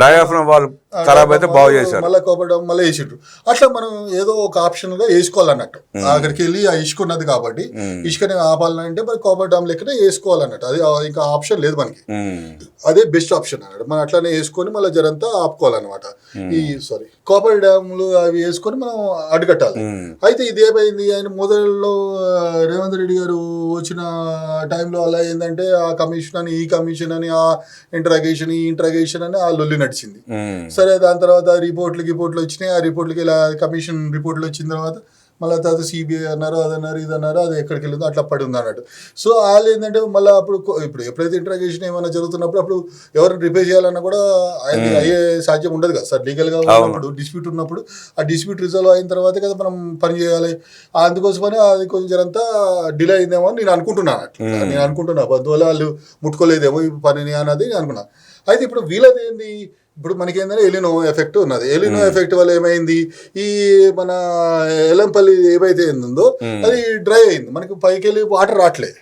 డయాఫ్రమ్ వాల్ ఖరాబ్ అయితే బాగు చేశారు, మళ్ళీ కాపర్ డ్యామ్ మళ్ళీ వేసిండ్రు. అట్లా మనం ఏదో ఒక ఆప్షన్ గా వేసుకోవాలన్నట్టు. అక్కడికి వెళ్ళి ఆ ఇసుక ఉన్నది కాబట్టి ఇసుకని ఆపాలంటే మరి కాపర్ డ్యామ్ లెక్కనే వేసుకోవాలన్నట్టు. అది ఇంకా ఆప్షన్ లేదు మనకి, అదే బెస్ట్ ఆప్షన్ అన్నట్టు. మనం అట్లానే వేసుకొని మళ్ళీ జరంతా ఆపుకోవాలన్నమాట. కాపర్ డ్యామ్లు అవి వేసుకొని మనం అడ్డుకట్టాలి. అయితే ఇది ఏమైంది, ఆయన మొదల్లో రేవంత్ రెడ్డి గారు వచ్చిన టైంలో అలా ఏంటంటే ఆ కమిషన్ అని, ఈ కమిషన్ అని, ఆ ఇంట్రాగేషన్ అని ఆ లొల్లి నడిచింది. సరే దాని తర్వాత రిపోర్ట్లు వచ్చినాయి. ఆ రిపోర్ట్లకి ఇలా కమిషన్ రిపోర్ట్లు వచ్చిన తర్వాత మళ్ళీ తర్వాత సిబిఐ అన్నారు, అదన్నారు, ఇదన్నారు, అది ఎక్కడికి వెళ్ళిందో అట్లా పడి ఉంది అన్నట్టు. సో వాళ్ళు ఏంటంటే మళ్ళీ ఇప్పుడు ఎప్పుడైతే ఇంట్రాగేషన్ ఏమైనా జరుగుతున్నప్పుడు అప్పుడు ఎవరిని రిపేర్ చేయాలన్నా కూడా ఆయన అయ్యే సాధ్యం ఉండదు కదా సార్. లీగల్గా ఉన్నప్పుడు డిస్ప్యూట్ ఉన్నప్పుడు ఆ డిస్ప్యూట్ రిజాల్వ్ అయిన తర్వాతే కదా మనం పని చేయాలి. అందుకోసమని అది కొంచెం జరంతా డిలే అయిందేమో అని నేను అనుకుంటున్నాను. అందువల్ల వాళ్ళు ముట్టుకోలేదేమో ఈ పనిని అన్నది నేను అనుకున్నా. అయితే ఇప్పుడు వీళ్ళది ఏంది, ఇప్పుడు మనకి ఏంటంటే ఎలినో ఎఫెక్ట్ ఉన్నది. ఎలినో ఎఫెక్ట్ వల్ల ఏమైంది, ఈ మన ఎల్లంపల్లి ఏవైతే ఉందో అది డ్రై అయింది, మనకి పైకి వెళ్ళి వాటర్ రావట్లేదు.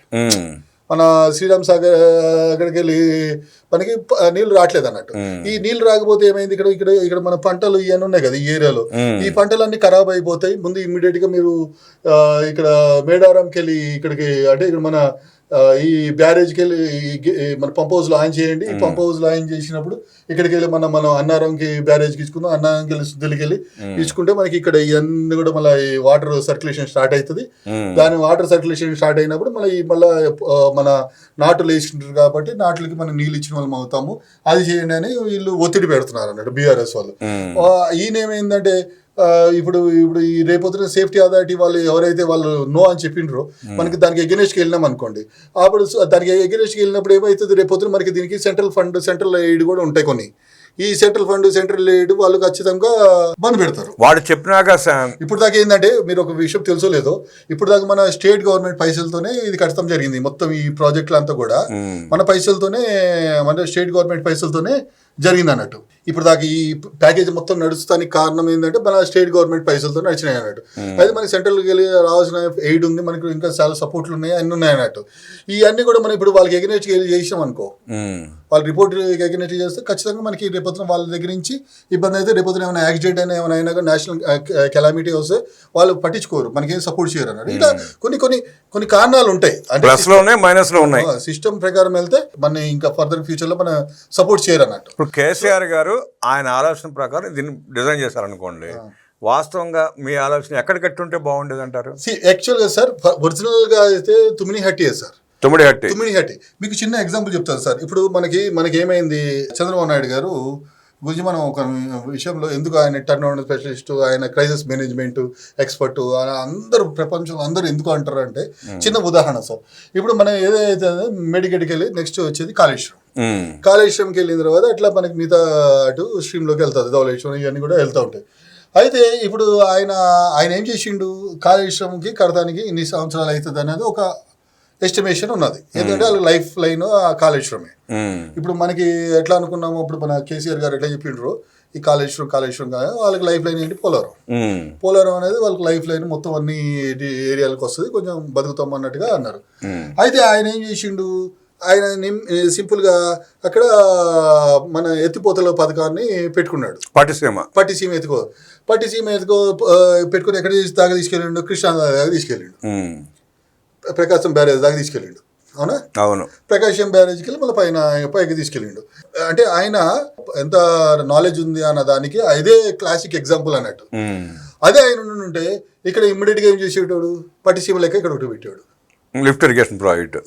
మన శ్రీరామ్ సాగర్ అక్కడికి వెళ్ళి మనకి నీళ్లు రావట్లేదు అన్నట్టు. ఈ నీళ్లు రాకపోతే ఏమైంది, ఇక్కడ మన పంటలు ఇవన్నీ ఉన్నాయి కదా ఈ ఏరియాలో, ఈ పంటలన్నీ ఖరాబ్ అయిపోతాయి. ముందు ఇమ్మీడియట్ గా మీరు ఇక్కడ మేడారంకి వెళ్ళి ఇక్కడికి అంటే ఇక్కడ మన ఈ బ్యారేజ్కి వెళ్ళి మన పంప్ హౌస్ లో ఆన్ చేయండి. ఈ పంప్ హౌస్ లో ఆన్ చేసినప్పుడు ఇక్కడికి వెళ్ళి మనం అన్నారంకి బ్యారేజ్కి ఇచ్చుకుందాం. అన్నారంకి వెళ్ళి శుద్ధికి వెళ్ళి ఇచ్చుకుంటే మనకి ఇక్కడ ఇవన్నీ కూడా మళ్ళీ వాటర్ సర్క్యులేషన్ స్టార్ట్ అవుతుంది. దాని వాటర్ సర్క్యులేషన్ స్టార్ట్ అయినప్పుడు మళ్ళీ మన నాటులు వేసింటారు కాబట్టి నాటులకి మనం నీళ్ళు ఇచ్చిన వాళ్ళం అవుతాము. అది చేయండి అని వీళ్ళు ఒత్తిడి పెడుతున్నారు అన్నట్టు బీఆర్ఎస్ వాళ్ళు. ఈయనేమైందంటే ఇప్పుడు ఈ రేపొద్దున సేఫ్టీ అథారిటీ వాళ్ళు ఎవరైతే వాళ్ళు నో అని చెప్పిండ్రో మనకి దానికి ఎగెనెస్ట్కి వెళ్ళినాం అనుకోండి, అప్పుడు దానికి ఎగెనెస్ట్కి వెళ్ళినప్పుడు ఏమవుతుంది, రేపొద్దున మనకి దీనికి సెంట్రల్ ఎయిడ్ కూడా ఉంటాయి కొన్ని. ఈ సెంట్రల్ ఎయిడ్ వాళ్ళు ఖచ్చితంగా బంద్ పెడతారు. వాడు చెప్పినాక ఇప్పుడు దాకా ఏంటంటే మీరు ఒక విషయం తెలుసో లేదో, ఇప్పుడు దాకా మన స్టేట్ గవర్నమెంట్ పైసలతోనే ఇది కట్టడం జరిగింది. మొత్తం ఈ ప్రాజెక్టులు అంతా కూడా మన పైసలతోనే, మన స్టేట్ గవర్నమెంట్ పైసలతోనే జరిగింది అన్నట్టు. ఇప్పుడు దాకా ఈ ప్యాకేజ్ మొత్తం నడుస్తానికి కారణం ఏంటంటే మన స్టేట్ గవర్నమెంట్ పైసలతో నడిచినాయి అన్నట్టు. అయితే మనకి సెంట్రల్కి వెళ్ళి రావాల్సిన ఎయిడ్ ఉంది, మనకి ఇంకా చాలా సపోర్ట్లు ఉన్నాయి, అన్నీ ఉన్నాయి అన్నట్టు. ఇవన్నీ కూడా మనం ఇప్పుడు వాళ్ళకి ఎగ్నెస్ట్ చేసినాం అనుకో, వాళ్ళు రిపోర్ట్ ఎగ్నెస్ట్ చేస్తే ఖచ్చితంగా మనకి రేపొద్దున వాళ్ళ దగ్గర నుంచి ఇబ్బంది అయితే, రేపొద్దున ఏమైనా యాక్సిడెంట్ అయినా ఏమైనా అయినా నేషనల్ కెలామిటీ వస్తే వాళ్ళు పట్టించుకోరు, మనకేం సపోర్ట్ చేయరు అన్నట్టు. ఇలా కొన్ని కారణాలు ఉంటాయి, అంటే సిస్టమ్ ప్రకారం వెళ్తే మన ఇంకా ఫర్దర్ ఫ్యూచర్ లో మన సపోర్ట్ చేయరు అన్నట్టు. ఇప్పుడు కేసీఆర్ గారు ఆయన ఆలోచన ప్రకారం దీన్ని డిజైన్ చేశారనుకోండి, వాస్తవంగా మీ ఆలోచన ఎక్కడ కట్టుంటే బాగుండేది అంటారు? యాక్చువల్గా సార్ ఒరిజినల్ గా అయితే తుమ్మిడిహట్టియే సార్, తుమ్మిడిహట్టి. మీకు చిన్న ఎగ్జాంపుల్ చెప్తాను సార్. ఇప్పుడు మనకి ఏమైంది, చంద్రబాబు నాయుడు గారు గురించి మనం ఒక విషయంలో ఎందుకు ఆయన టర్న్ ఓవర్ స్పెషలిస్ట్, ఆయన క్రైసిస్ మేనేజ్మెంట్ ఎక్స్పర్ట్, అందరూ ప్రపంచంలో అందరూ ఎందుకు అంటారు అంటే, చిన్న ఉదాహరణ సార్. ఇప్పుడు మనం ఏదైతే మెడికెట్కి వెళ్ళి నెక్స్ట్ వచ్చేది కాళేశ్వరంకి వెళ్ళిన తర్వాత అట్లా మనకి మిగతా అటు స్ట్రీమ్లోకి వెళ్తుంది, ధవళేశ్వరం ఇవన్నీ కూడా వెళ్తూ ఉంటాయి. అయితే ఇప్పుడు ఆయన ఏం చేసిండు, కాళేశ్వరంకి కడతానికి ఇన్ని సంవత్సరాలు అవుతుంది అనేది ఒక ఎస్టిమేషన్ ఉన్నది. ఎందుకంటే వాళ్ళకి లైఫ్ లైన్ కాళేశ్వరమే. ఇప్పుడు మనకి ఎట్లా అనుకున్నాము, ఇప్పుడు మన కేసీఆర్ గారు ఎట్లా చెప్పిండ్రు, ఈ కాళేశ్వరం వాళ్ళకి లైఫ్ లైన్ ఏంటి, పోలవరం అనేది వాళ్ళకి లైఫ్ లైన్ మొత్తం అన్ని ఏరియాలకు వస్తుంది, కొంచెం బతుకుతాం అన్నట్టుగా అన్నారు. అయితే ఆయన ఏం చేసిండు, ఆయన సింపుల్గా అక్కడ మన ఎత్తిపోతల పథకాన్ని పెట్టుకున్నాడు, పట్టిసీమ ఎత్తుకో పెట్టుకుని ఎక్కడ దాకా తీసుకెళ్ళిండు, కృష్ణా దాకా తీసుకెళ్ళిండు, ప్రకాశం బ్యారేజ్ దాకా తీసుకెళ్ళిండు. అవును, ప్రకాశం బ్యారేజ్కి వెళ్ళి మళ్ళీ పైకి తీసుకెళ్ళిండు. అంటే ఆయన ఎంత నాలెడ్జ్ ఉంది అన్న దానికి ఇదే క్లాసిక్ ఎగ్జాంపుల్ అన్నట్టు. అదే ఆయన ఉంటే ఇక్కడ ఇమ్మీడియట్ గా ఏం చేసేటోడు, పట్టిసీమ లెక్క ఇక్కడ ఒకటి పెట్టాడు, లిఫ్ట్ ఇరిగేషన్ ప్రాజెక్ట్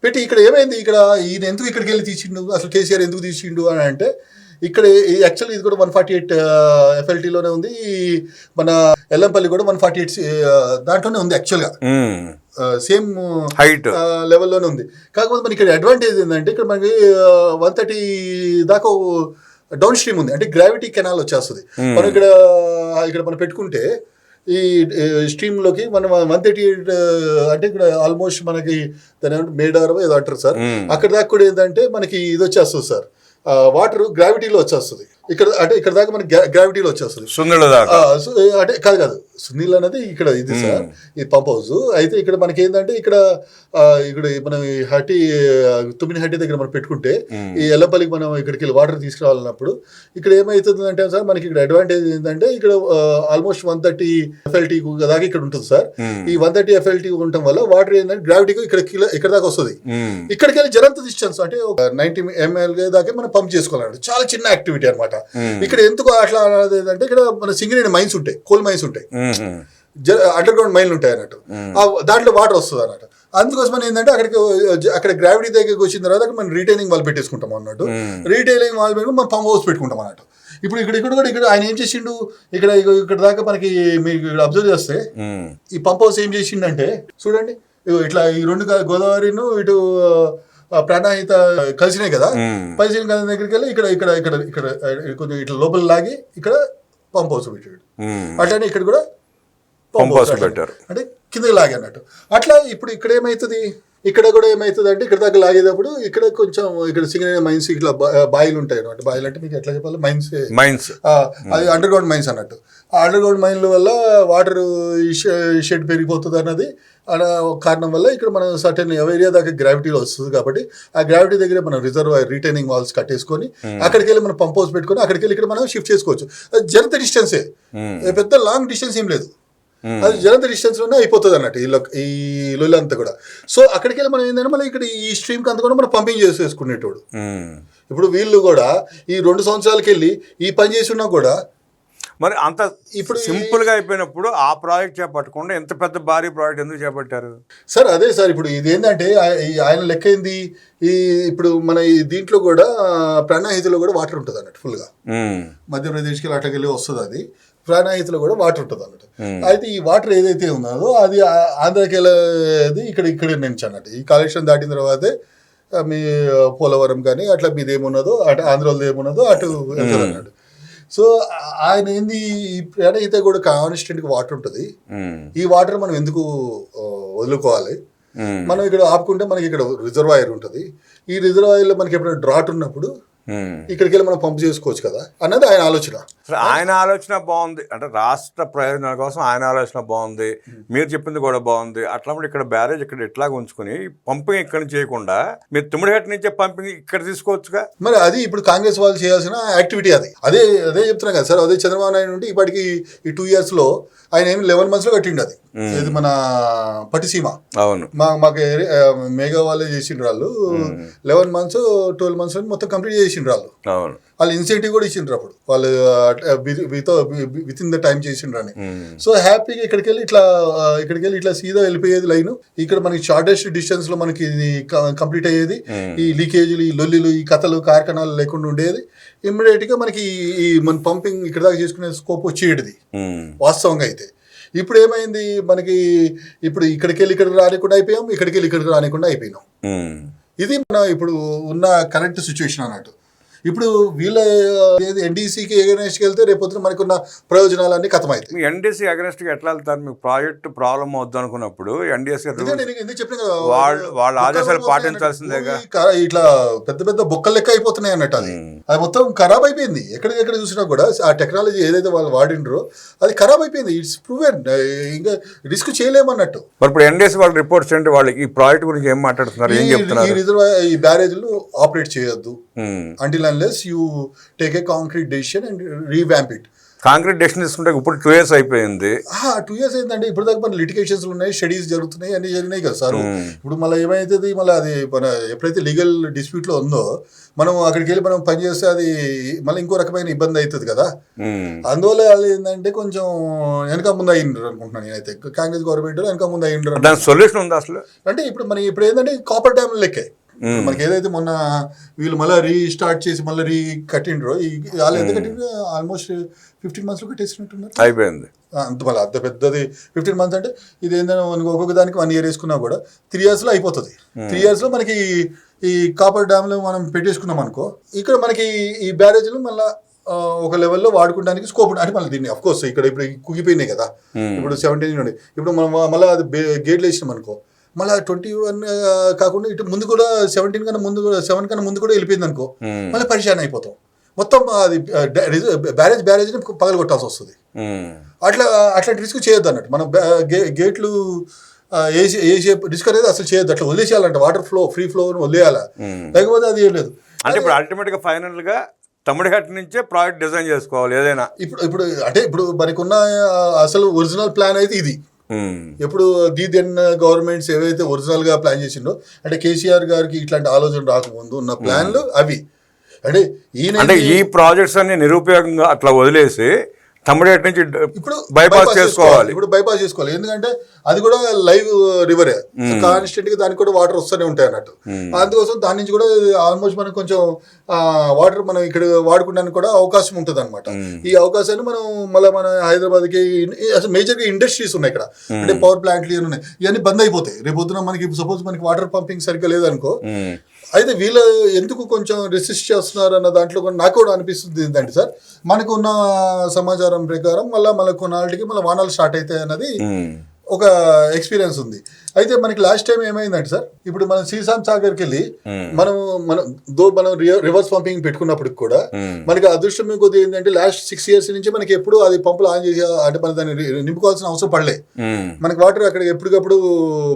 పెట్టి. ఇక్కడ ఏమైంది, ఇక్కడ ఈయన ఎందుకు ఇక్కడికి వెళ్ళి తీసిండు, అసలు కేసీఆర్ ఎందుకు తీసిండు అని అంటే, ఇక్కడ యాక్చువల్లీ ఇది కూడా 148 FLTలోనే ఉంది, మన ఎల్లంపల్లి కూడా 148 దాంట్లోనే ఉంది, యాక్చువల్గా సేమ్ హైట్ లెవెల్లోనే ఉంది. కాకపోతే మనకి ఇక్కడ అడ్వాంటేజ్ ఏంటంటే, ఇక్కడ మనకి 130 దాకా డౌన్ స్ట్రీమ్ ఉంది, అంటే గ్రావిటీ కెనాల్ వచ్చేస్తుంది. మనం ఇక్కడ మనం పెట్టుకుంటే ఈ స్ట్రీమ్లోకి మనం 138 అంటే ఇక్కడ ఆల్మోస్ట్ మనకి దాని ఏమంటే మేడారం ఏదో అంటారు సార్, అక్కడ దాకా కూడా ఏంటంటే మనకి ఇది వచ్చేస్తుంది సార్, వాటర్ గ్రావిటీలో వచ్చేస్తుంది. ఇక్కడ దాకా మనకి గ్రావిటీలో వచ్చేస్తుంది, అంటే కాదు సునీల్ అనేది ఇక్కడ ఇది సార్, ఈ పంప్ హౌస్. అయితే ఇక్కడ మనకి ఏంటంటే ఇక్కడ మనం తుమ్మిడిహట్టి దగ్గర మనం పెట్టుకుంటే, ఈ ఎల్లంపల్లికి మనం ఇక్కడికి వెళ్ళి వాటర్ తీసుకురావాలన్నప్పుడు ఇక్కడ ఏమవుతుంది అంటే సార్, మనకి ఇక్కడ అడ్వాంటేజ్ ఏంటంటే, ఇక్కడ ఆల్మోస్ట్ 130 FLT దాకా ఇక్కడ ఉంటుంది సార్. ఈ 130 FLT ఉండటం వల్ల వాటర్ ఏంటంటే గ్రావిటీకి ఇక్కడ దాకా వస్తుంది. ఇక్కడికి వెళ్ళి జరంత డిస్టెన్స్ అంటే ఒక 90 ml దాకా మనం పంప్ చేసుకోవాలంటే చాలా చిన్న యాక్టివిటీ అనమాట. ఇక్కడ ఎందుకు అట్లా అంటే, ఇక్కడ మన సింగరేణి మైన్స్ ఉంటాయి, కోల్ మైన్స్ ఉంటాయి, అండర్ గ్రౌండ్ మైన్లు ఉంటాయి అన్నట్టు, దాంట్లో వాటర్ వస్తుంది అన్నట్టు. అందుకోసం ఏంటంటే అక్కడ గ్రావిటీ దగ్గరికి వచ్చిన తర్వాత మనం రీటైనింగ్ వాల్ పెట్టేసుకుంటాం అన్నట్టు. రీటైనింగ్ వాల్ పెట్టుకుని మనం పంప్ హౌస్ పెట్టుకుంటాం అన్నట్టు. ఇక్కడ ఆయన ఏం చేసిండు, ఇక్కడ దాకా మనకి మీరు అబ్జర్వ్ చేస్తే ఈ పంప్ హౌస్ ఏం చేసిండంటే చూడండి, ఇట్లా ఈ రెండు గోదావరిను ఇటు ప్రాణాహిత కలిసినాయి కదా, కలిసిన దగ్గరికి వెళ్ళి ఇక్కడ కొంచెం ఇట్లా లోపల లాగి ఇక్కడ పంప్ హౌస్ పెట్టాడు. అట్లానే ఇక్కడ కూడా పంప్ హౌస్ పెట్టారు, అంటే కిందకి లాగి అన్నట్టు. అట్లా ఇప్పుడు ఇక్కడ ఏమవుతుంది, ఇక్కడ కూడా ఏమవుతుంది అంటే, ఇక్కడ దాకా లాగేటప్పుడు ఇక్కడ కొంచెం ఇక్కడ సింగరేణి మైన్స్ ఇట్లా బాయిలు ఉంటాయి అన్నమాట. బాయిలు అంటే మీకు ఎట్లా చెప్పాలి, మైన్స్ అది అండర్ గ్రౌండ్ మైన్స్ అన్నట్టు. ఆ అండర్ గ్రౌండ్ మైన్ల వల్ల వాటర్ షెడ్ పెరిగిపోతుంది అన్నది కారణం వల్ల ఇక్కడ మనం సర్టెన్ ఏరియా దాకా గ్రావిటీలో వస్తుంది. కాబట్టి ఆ గ్రావిటీ దగ్గర మనం రిజర్వాయర్ రీటైనింగ్ వాల్స్ కట్టేసుకొని అక్కడికి వెళ్ళి మనం పంప్ హౌస్ పెట్టుకొని అక్కడికి వెళ్ళి ఇక్కడ మనం షిఫ్ట్ చేసుకోవచ్చు. జనంత డిస్టెన్సే, పెద్ద లాంగ్ డిస్టెన్స్ ఏం లేదు, అది జనంత డిస్టెన్స్ లోనే అయిపోతుంది అన్నట్టు ఈ లొల్లి అంతా కూడా. సో అక్కడికి వెళ్ళి మనం ఏంటంటే మళ్ళీ ఇక్కడ ఈ స్ట్రీమ్ అంతా కూడా మనం పంపింగ్ చేసేసుకునేటోడు. ఇప్పుడు వీళ్ళు కూడా ఈ 2 సంవత్సరాలకి వెళ్ళి ఈ పని చేసి ఉన్నా కూడా మరి అంత ఇప్పుడు సింపుల్ గా అయిపోయినప్పుడు ఆ ప్రాజెక్ట్ చేపట్టకుండా ఎంత పెద్ద భారీ ప్రాజెక్ట్ ఎందుకు చేపట్టారు సార్? అదే సార్, ఇప్పుడు ఇది ఏంటంటే ఆయన లెక్క ఏంది, ఇప్పుడు మన దీంట్లో కూడా ప్రాణాహితిలో కూడా వాటర్ ఉంటుంది అన్నట్టు ఫుల్ గా. మధ్యప్రదేశ్కి అట్లకి వెళ్ళి వస్తుంది, అది ప్రాణాహితిలో కూడా వాటర్ ఉంటుంది అన్నట్టు. అయితే ఈ వాటర్ ఏదైతే ఉన్నదో అది ఆంధ్రాకి వెళ్ళేది ఇక్కడ నుంచి అన్నట్టు. ఈ కాళేశ్వరం దాటిన తర్వాతే మీ పోలవరం కానీ అట్లా మీది ఏమున్నదో అటు ఆంధ్రాలో ఏమున్నదో అటు వెళ్తుంది అన్నట్టు. సో ఆయన ఏంది, ఈ ప్రాణాహిత కూడా కాన్స్టెంట్ గా వాటర్ ఉంటుంది. ఈ వాటర్ మనం ఎందుకు వదులుకోవాలి, మనం ఇక్కడ ఆపుకుంటే మనకి ఇక్కడ రిజర్వాయర్ ఉంటుంది. ఈ రిజర్వాయర్లో మనకి ఎప్పుడైనా డ్రాట్ ఉన్నప్పుడు ఇక్కడికి వెళ్ళి మనం పంప్ చేసుకోవచ్చు కదా అన్నది ఆయన ఆలోచన. ఆయన ఆలోచన బాగుంది, అంటే రాష్ట్ర ప్రయోజనాల కోసం ఆయన ఆలోచన బాగుంది, మీరు చెప్పింది కూడా బాగుంది. అట్లప్పుడు ఇక్కడ బ్యారేజ్ ఇక్కడ ఇట్లాగ ఉంచుకుని పంపింగ్ ఇక్కడ చేయకుండా మీరు తుమ్మిడిహట్టు నుంచే పంపింగ్ ఇక్కడ తీసుకోవచ్చుగా. మరి అది ఇప్పుడు కాంగ్రెస్ వాళ్ళు చేయాల్సిన యాక్టివిటీ అది. అదే చెప్తున్నా కదా సార్. అదే చంద్రబాబు నాయుడు నుండి ఇప్పటికి ఈ 2 years లో ఆయన ఏమి 11 months లో కట్టిండు. అది ఇది మన పట్టిసీమ. అవును, మాకు మేఘా వాళ్ళే చేసిండ్రు వాళ్ళు. 11 months 12 months మొత్తం కంప్లీట్ చేసిండ్రు వాళ్ళు. అవును, వాళ్ళు ఇన్సెంటివ్ కూడా ఇచ్చిండ్రు అప్పుడు వాళ్ళు విత్ ఇన్ ద టైం చేసిండ్రు అని. సో హ్యాపీగా ఇక్కడికి వెళ్ళి ఇట్లా సీదా వెళ్ళిపోయేది లైన్. ఇక్కడ మనకి షార్టెస్ట్ డిస్టెన్స్ లో మనకి కంప్లీట్ అయ్యేది. ఈ లీకేజీలు, ఈ లొల్లిలు, ఈ కథలు, కార్ఖానాలు లేకుండా ఉండేది. ఇమ్మీడియట్ గా మనకి ఈ మన పంపింగ్ ఇక్కడ దాకా చేసుకునే స్కోప్ వచ్చేది వాస్తవంగా. అయితే ఇప్పుడు ఏమైంది మనకి, ఇప్పుడు ఇక్కడికి వెళ్ళి ఇక్కడికి రానికుండా అయిపోయాం, ఇక్కడికి వెళ్ళి ఇక్కడికి రానికుండా అయిపోయినాం. ఇది మన ఇప్పుడు ఉన్న కరెంట్ సిచ్యువేషన్ అన్నట్టు. ఇప్పుడు వీళ్ళ ఎన్డీసీకి అగెనెస్ట్కి వెళ్తే రేపొద్దున మనకున్న ప్రయోజనాలన్నీ కథమవుతాయి. మీ ఎన్డీసీ అగెనెస్ట్గా ఎట్లా వెళ్తారు? మీకు ప్రాజెక్ట్ ప్రాబ్లం అవుద్దు అనుకున్నప్పుడు ఎన్డీసీ వాళ్ళ ఆదేశాలు పాటించాల్సిందేగా. ఇట్లా పెద్ద పెద్ద బొక్కలు లెక్క అయిపోతున్నాయి అన్నట్టు. అది మొత్తం ఖరాబ్ అయిపోయింది. ఎక్కడ చూసినా కూడా ఆ టెక్నాలజీ ఏదైతే వాళ్ళు వాడిండ్రో అది ఖరాబ్ అయిపోయింది. It's proven. ఇంకా రిస్క్ చేయలేమన్నట్టు. మరి ఇప్పుడు ఎన్డీసీ వాళ్ళ రిపోర్ట్స్ ఏంటి? వాళ్ళకి ఈ ప్రాజెక్ట్ గురించి ఏం మాట్లాడుతున్నారు, ఏం చెప్తున్నారు? ఈ బ్యారేజ్లు ఆపరేట్ చేయొద్దు until unless you take a concrete decision and revamp it. Concrete decision తీసుకుంటే ఇప్పుడు 2 years అయిపోయింది. 2 years అయిందంటే ఇప్పుడు దాకా మన లిటిగేషన్స్ ఉన్నాయి, స్టడీస్ జరుగుతున్నాయి, అన్ని జరిగినాయి కదా సార్. ఇప్పుడు మళ్ళీ ఏమైతుంది, మళ్ళీ అది మన ఎప్పుడైతే లీగల్ డిస్ప్యూట్ లో ఉందో మనం అక్కడికి వెళ్ళి మనం పని చేస్తే అది మళ్ళీ ఇంకో రకమైన ఇబ్బంది అవుతుంది కదా. అందువల్ల వాళ్ళు ఏంటంటే కొంచెం వెనక ముందు అయ్యిండ్రు అనుకుంటున్నాను నేనైతే. కాంగ్రెస్ గవర్నమెంట్ వెనక ముందు అయ్యిండ్రు. దాని సొల్యూషన్ ఉందా అసలు? అంటే ఇప్పుడు ఇప్పుడు ఏంటంటే కాపర్ డ్యామ్ లెక్కే మనకి ఏదైతే మొన్న వీళ్ళు మళ్ళీ రీస్టార్ట్ చేసి మళ్ళీ కట్టిండ్రో వాళ్ళు ఎంత కట్టిండ్రో ఆల్మోస్ట్ 15 months లో కట్టేసినట్టున్నారు. అయిపోయింది అంత మళ్ళీ అంత పెద్దది 15 months అంటే ఇది ఏంటంటే మనకి ఒక్కొక్క దానికి 1 year వేసుకున్నా కూడా 3 years లో అయిపోతుంది. 3 years లో మనకి ఈ కాపర్ డ్యామ్ లో మనం పెట్టేసుకున్నాం అనుకో, ఇక్కడ మనకి ఈ బ్యారేజ్లు మళ్ళీ ఒక లెవెల్లో వాడుకోవడానికి స్కోప్ అంటే మళ్ళీ దీన్ని అఫ్ కోర్స్ ఇక్కడ ఇప్పుడు కుగిపోయినాయి కదా. ఇప్పుడు 17 నుండి ఇప్పుడు మనం మళ్ళీ అది గేట్లు వేసినాం అనుకో, మళ్ళీ 21 కాకుండా ఇటు ముందు కూడా 17 కన్నా ముందు కూడా 7 కన్నా ముందు కూడా వెళ్ళిపోయింది అనుకో, మళ్ళీ పరిశాన్ అయిపోతాం. మొత్తం అది బ్యారేజ్ని పగల కొట్టాల్సి వస్తుంది. అట్లాంటి రిస్క్ చేయొద్దు అన్నట్టు. మనం గేట్లు వేసే రిస్క్ అనేది అసలు చేయొద్దు. అట్లా వదిలేసేయాలంట. వాటర్ ఫ్లో ఫ్రీ ఫ్లో వదిలేయాలా, లేకపోతే అది ఏం లేదు. అంటే ఇప్పుడు అల్టిమేట్ గా ఫైనల్ గా తమ్ముడిహట్టు నుంచే ప్రాజెక్ట్ డిజైన్ చేసుకోవాలి ఏదైనా. ఇప్పుడు మనకున్న అసలు ఒరిజినల్ ప్లాన్ అయితే ఇది. ఎప్పుడు దెన్ గవర్నమెంట్స్ ఏవైతే ఒరిజినల్ గా ప్లాన్ చేసిండో, అంటే కేసీఆర్ గారికి ఇట్లాంటి ఆలోచన రాకముందు ఉన్న ప్లాన్లు అవి. అంటే ఈ ప్రాజెక్ట్స్ అన్ని నిరుపయోగంగా అట్లా వదిలేసి తమ్ముడిహట్టు నుంచి ఇప్పుడు బైపాస్ చేసుకోవాలి. ఇప్పుడు బైపాస్ చేసుకోవాలి. ఎందుకంటే అది కూడా లైవ్ రివరే, కాన్స్టెంట్ గా దానికి కూడా వాటర్ వస్తూనే ఉంటాయి అన్నట్టు. అందుకోసం దాని నుంచి కూడా ఆల్మోస్ట్ మనకు కొంచెం వాటర్ మనం ఇక్కడ వాడుకోవడానికి కూడా అవకాశం ఉంటుంది అనమాట. ఈ అవకాశాన్ని మనం మళ్ళీ మన హైదరాబాద్ కి అసలు మేజర్ గా ఇండస్ట్రీస్ ఉన్నాయి ఇక్కడ, అంటే పవర్ ప్లాంట్లు ఉన్నాయి, ఇవన్నీ బంద్ అయిపోతాయి. రేపు పొద్దున మనకి సపోజ్ మనకి వాటర్ పంపింగ్ సరిగ్గా లేదనుకో, అయితే వీళ్ళు ఎందుకు కొంచెం రెసిస్ట్ చేస్తున్నారు అన్న దాంట్లో కూడా నాకు కూడా అనిపిస్తుంది ఏంటంటే సార్, మనకు ఉన్న సమాచారం ప్రకారం మళ్ళీ కొన్నాళ్ళకి మళ్ళీ వానాలు స్టార్ట్ అవుతాయి అన్నది ఒక ఎక్స్పీరియన్స్ ఉంది. అయితే మనకి లాస్ట్ టైం ఏమైందంటే సార్, ఇప్పుడు మనం శ్రీశాంత్ సాగర్కి వెళ్ళి మనం రివర్స్ పంపింగ్ పెట్టుకున్నప్పటికి కూడా మనకి అదృష్టం కొద్దిగా ఏంటంటే లాస్ట్ 6 years నుంచి మనకి ఎప్పుడు అది పంపులు ఆన్ చేసి అంటే మనం దాన్ని నింపుకోవాల్సిన అవసరం పడలే. మనకి వాటర్ అక్కడ ఎప్పటికప్పుడు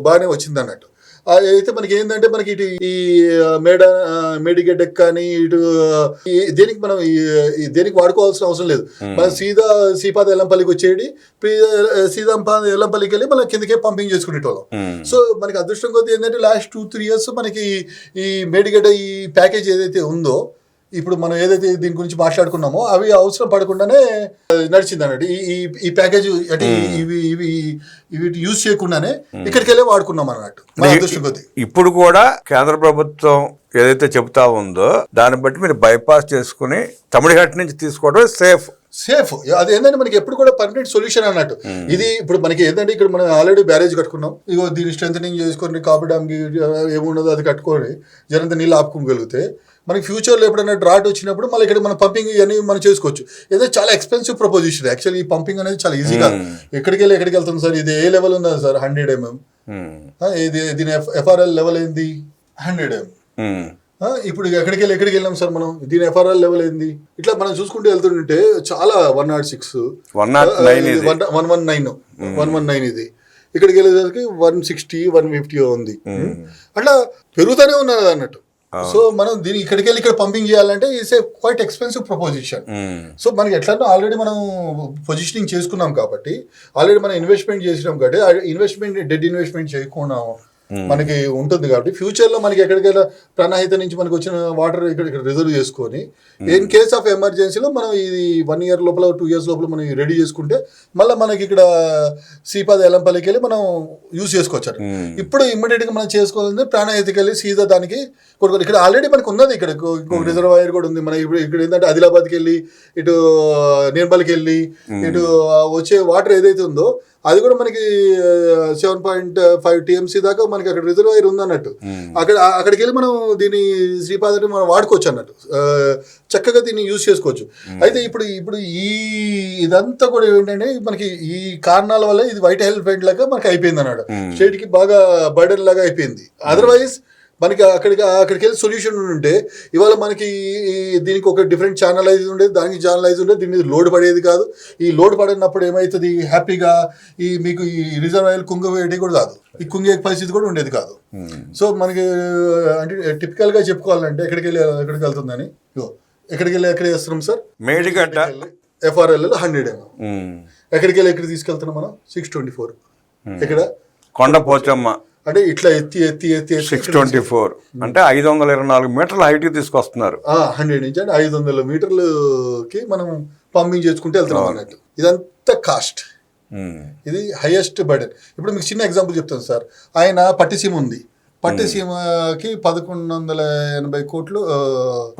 బాగానే వచ్చింది అన్నట్టు. అయితే మనకి ఏంటంటే మనకి ఇటు ఈ మేడిగడ్డకి కానీ ఇటు దేనికి మనం దేనికి వాడుకోవాల్సిన అవసరం లేదు. మనం సీదా శ్రీపాద ఎల్లంపల్లికి వచ్చేది, సీదా ఎల్లంపల్లికి వెళ్ళి మనం కిందకే పంపింగ్ చేసుకునేటోళ్ళం. సో మనకి అదృష్టం కొద్ది ఏంటంటే లాస్ట్ 2-3 years మనకి ఈ మేడిగడ్డ ఈ ప్యాకేజ్ ఏదైతే ఉందో, ఇప్పుడు మనం ఏదైతే దీని గురించి మాట్లాడుకున్నామో అవి అవసరం పడకుండానే నడిచింది అన్నట్టు. ఈ ప్యాకేజ్ అంటే ఇవి యూజ్ చేయకుండానే ఇక్కడికి వెళ్ళి వాడుకున్నాం అన్నట్టు. ఇప్పుడు కూడా కేంద్ర ప్రభుత్వం ఏదైతే చెబుతా ఉందో దాన్ని బట్టి మీరు బైపాస్ చేసుకుని తమ్ముడిహట్టు నుంచి తీసుకోవడం సేఫ్. అది ఏంటంటే మనకి ఎప్పుడు కూడా పర్మనెంట్ సొల్యూషన్ అన్నట్టు. ఇది ఇప్పుడు మనకి ఏంటంటే ఇక్కడ మనం ఆల్రెడీ బ్యారేజ్ కట్టుకున్నాం, ఇగో దీన్ని స్ట్రెంథనింగ్ చేసుకొని కాపర్ డ్యామ్ ఏమున్నదో అది కట్టుకొని జనంత నీళ్ళు ఆపుకోగలిగితే మనకి ఫ్యూచర్లో ఎప్పుడైనా డ్రాట్ వచ్చినప్పుడు మళ్ళీ ఇక్కడ మన పంపింగ్ ఇవన్నీ మనం చేసుకోవచ్చు. ఏదో చాలా ఎక్స్పెన్సివ్ ప్రపోజిషన్ యాక్చువల్లీ. ఈ పంపింగ్ అనేది చాలా ఈజీగా ఎక్కడికి వెళ్తుంది సార్. ఇది ఏ లెవెల్ ఉందా సార్? 100 mm. ఇది దీని FRL లెవెల్ ఏంది? 100 mm. ఇప్పుడు ఎక్కడికి వెళ్ళాం సార్ మనం, దీని ఎఫ్ఆర్ఆర్ లెవెల్ ఏంది, ఇట్లా మనం చూసుకుంటూ వెళ్తుంటే చాలా 106 109 ఇది. 119 ఇది, ఇక్కడికి వెళ్ళేసరికి 160 150 ఉంది. అట్లా పెరుగుతూనే ఉన్నది అన్నట్టు. సో మనం దీన్ని ఇక్కడికి వెళ్ళి ఇక్కడ పంపింగ్ చేయాలంటే it's a quite expensive proposition. So మనకి ఎట్లా ఆల్రెడీ మనం పొజిషనింగ్ చేసుకున్నాం కాబట్టి, ఆల్రెడీ మనం ఇన్వెస్ట్మెంట్ చేసినాం కాబట్టి, ఇన్వెస్ట్మెంట్ డెడ్ ఇన్వెస్ట్మెంట్ చేయకుండా మనకి ఉంటుంది కాబట్టి ఫ్యూచర్ లో మనకి ఎక్కడికైనా ప్రాణహిత నుంచి మనకి వచ్చిన వాటర్ ఇక్కడ రిజర్వ్ చేసుకొని ఇన్ కేస్ ఆఫ్ ఎమర్జెన్సీలో మనం ఇది 1 year లోపల 2 years లోపల మనం రెడీ చేసుకుంటే మళ్ళీ మనకి ఇక్కడ శ్రీపాద ఎల్లంపల్లికి వెళ్ళి మనం యూజ్ చేసుకోవచ్చు. ఇప్పుడు ఇమ్మీడియట్ గా మనం చేసుకోవాలంటే ప్రాణహితకి వెళ్ళి సీదా దానికి ఇక్కడ ఆల్రెడీ మనకు ఉన్నది, ఇక్కడ ఇంకొక రిజర్వాయర్ కూడా ఉంది. మన ఇప్పుడు ఇక్కడ ఏంటంటే ఆదిలాబాద్కి వెళ్ళి ఇటు నిర్మల్కి వెళ్ళి ఇటు వచ్చే వాటర్ ఏదైతే ఉందో అది కూడా మనకి 7.5 TMC దాకా మనకి అక్కడ రిజర్వాయర్ ఉందన్నట్టు. అక్కడికి వెళ్ళి మనం దీన్ని శ్రీపాదని మనం వాడుకోవచ్చు అన్నట్టు, చక్కగా దీన్ని యూజ్ చేసుకోవచ్చు. అయితే ఇప్పుడు ఇదంతా కూడా ఏంటంటే మనకి ఈ కారణాల వల్ల ఇది వైట్ ఎలిఫెంట్ లాగా మనకి అయిపోయింది అన్నట్టు, స్టేట్ కి బాగా బర్డెన్ లాగా అయిపోయింది. అదర్వైజ్ మనకి అక్కడికి వెళ్ళి సొల్యూషన్ ఉంటే ఇవాళ మనకి దీనికి ఒక డిఫరెంట్ ఛానలైజ్ ఉండేది, దానికి ఛానలైజ్ ఉండేది, దీని మీద లోడ్ పడేది కాదు. ఈ లోడ్ పడినప్పుడు ఏమవుతుంది, హ్యాపీగా మీకు ఈ రిజర్వాయర్ కుంగవేయడం కూడా కాదు, ఈ కుంగే పరిస్థితి కూడా ఉండేది కాదు. సో మనకి అంటే టిపికల్ గా చెప్పుకోవాలంటే ఎక్కడికి వెళ్తుందని, ఎక్కడికి వేస్తున్నాం సార్, మేడిగడ్డ FRL 100 ఎక్కడికి తీసుకెళ్తున్నాం మనం 624, ఇక్కడ కొండపోచమ్మ అంటే ఇట్లా ఎత్తి 624 అంటే 524 మీటర్ల హైట్ తీసుకొస్తున్నారు. 100 నుంచి అంటే 500 మీటర్లకి మనం పంపింగ్ చేసుకుంటే వెళ్తున్నాం అన్నట్టు. ఇదంతా కాస్ట్, ఇది హైయెస్ట్ బర్డెన్. ఇప్పుడు మీకు చిన్న ఎగ్జాంపుల్ చెప్తాను సార్. ఆయన పట్టిసీమ ఉంది, పట్టిసీమకి 1180 కోట్లు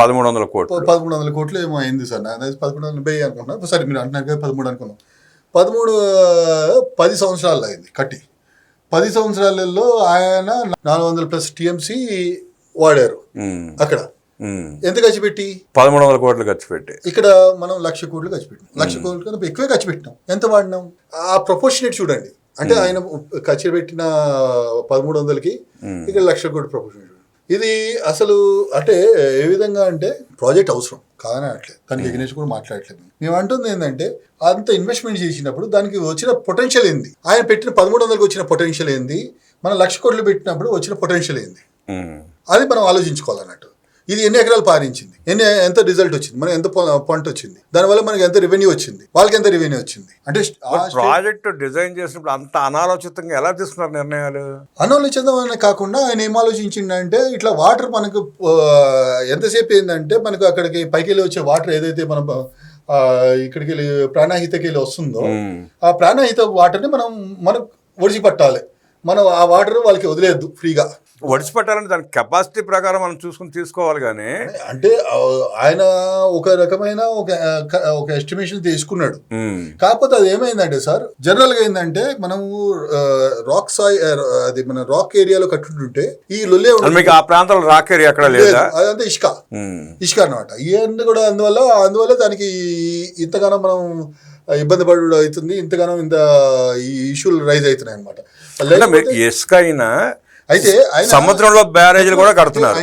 1300 కోట్లు ఏమో అయింది సార్, 1180 అనుకున్నా. సరే మీరు అంటున్నారు కదా 13 అనుకున్నాం. 10 సంవత్సరాలు అయింది కట్టి. 10 సంవత్సరాలలో ఆయన 400+ TMC వాడారు. అక్కడ ఎంత ఖర్చు పెట్టి 1300 కోట్లు ఖర్చు పెట్టి, ఇక్కడ మనం 1,00,000 కోట్లు ఖర్చు పెట్టినాం. 1,00,000 కోట్ల కన్నా ఎక్కువే ఖర్చు పెట్టినాం. ఎంత వాడినాం ఆ ప్రపోర్షనేట్ చూడండి. అంటే ఆయన ఖర్చు పెట్టిన 1300కి ఇక్కడ 1,00,000 కోట్లు ప్రపోర్షనేట్. ఇది అసలు అంటే ఏ విధంగా అంటే ప్రాజెక్ట్ అవసరం కాదని అనట్లేదు, దానికి ఎగ్నెస్ట్ కూడా మాట్లాడట్లేదు. మేము అంటుంది ఏంటంటే అంత ఇన్వెస్ట్మెంట్ చేసినప్పుడు దానికి వచ్చిన పొటెన్షియల్ ఏంది, ఆయన పెట్టిన 1300కి వచ్చిన పొటెన్షియల్ ఏంది, మనం 1,00,000 కోట్లు పెట్టినప్పుడు వచ్చిన పొటెన్షియల్ ఏంది, అది మనం ఆలోచించుకోవాలన్నట్టు. ఇది ఎన్ని ఎకరాలు పారించింది, ఎంత రిజల్ట్ వచ్చింది, మనకి ఎంత పంట వచ్చింది, దానివల్ల మనకి ఎంత రెవెన్యూ వచ్చింది, వాళ్ళకి ఎంత రెవెన్యూ వచ్చింది. అంటే ప్రాజెక్ట్ డిజైన్ చేసినప్పుడు అంత అనాలోచితంగా ఎలా తీసుకున్నారు నిర్ణయాలు? అనాలోచితం కాకుండా ఆయన ఏం ఆలోచించిందంటే ఇట్లా వాటర్ మనకు ఎంతసేపు ఏంటంటే మనకు అక్కడికి పైకి వెళ్ళి వచ్చే వాటర్ ఏదైతే మనం ఇక్కడికి వెళ్ళి ప్రాణహితకి వెళ్ళి వస్తుందో ఆ ప్రాణహిత వాటర్ని మనం ఒడిచి పట్టాలి. మనం ఆ వాటర్ వాళ్ళకి వదిలేయద్దు ఫ్రీగా. ఒడిచిపెట్టాలంటే దాని కెపాసిటీ ప్రకారం మనం చూసుకుని తీసుకోవాలి. కానీ అంటే ఆయన ఒక రకమైన ఒక ఎస్టిమేషన్ తీసుకున్నాడు. కాకపోతే అది ఏమైందంటే సార్, జనరల్ గా ఏంటంటే మనము అది మన రాక్ ఏరియాలో కట్టుకుంటుంటే ఈ లొల్లే మీకు ఆ ప్రాంతంలో రాక్ ఏరియా అక్కడ లేదా, అదంతా ఇసుక అనమాట. ఇవన్నీ కూడా అందువల్ల దానికి ఇంతగానో మనం ఇబ్బంది పడు అవుతుంది, ఇంతగానో ఈ ఇష్యూలు రైజ్ అవుతున్నాయి అనమాట. ఇసుక అయినా అయితే సముద్రంలో బ్యారేజీలు కూడా కడుతున్నారు.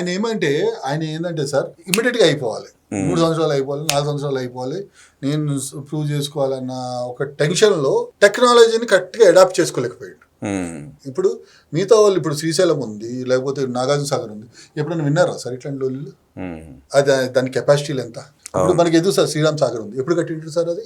ఆయన ఏంటంటే సార్ ఇమ్మీడియట్ గా అయిపోవాలి, 3 సంవత్సరాలు అయిపోవాలి, 4 సంవత్సరాలు అయిపోవాలి, నేను ప్రూవ్ చేసుకోవాలన్న ఒక టెన్షన్ లో టెక్నాలజీని కరెక్ట్ గా అడాప్ట్ చేసుకోలేకపోయాడు. ఇప్పుడు మిగతా వాళ్ళు ఇప్పుడు శ్రీశైలం ఉంది, లేకపోతే నాగార్జున సాగర్ ఉంది, ఎప్పుడైనా విన్నారా సార్ ఇట్లాంటి వాళ్ళు? అది దాని కెపాసిటీలు ఎంత? ఇప్పుడు మనకి ఎదురు సార్ శ్రీరామ్ సాగర్ ఉంది, ఎప్పుడు కట్టింటారు సార్ అది?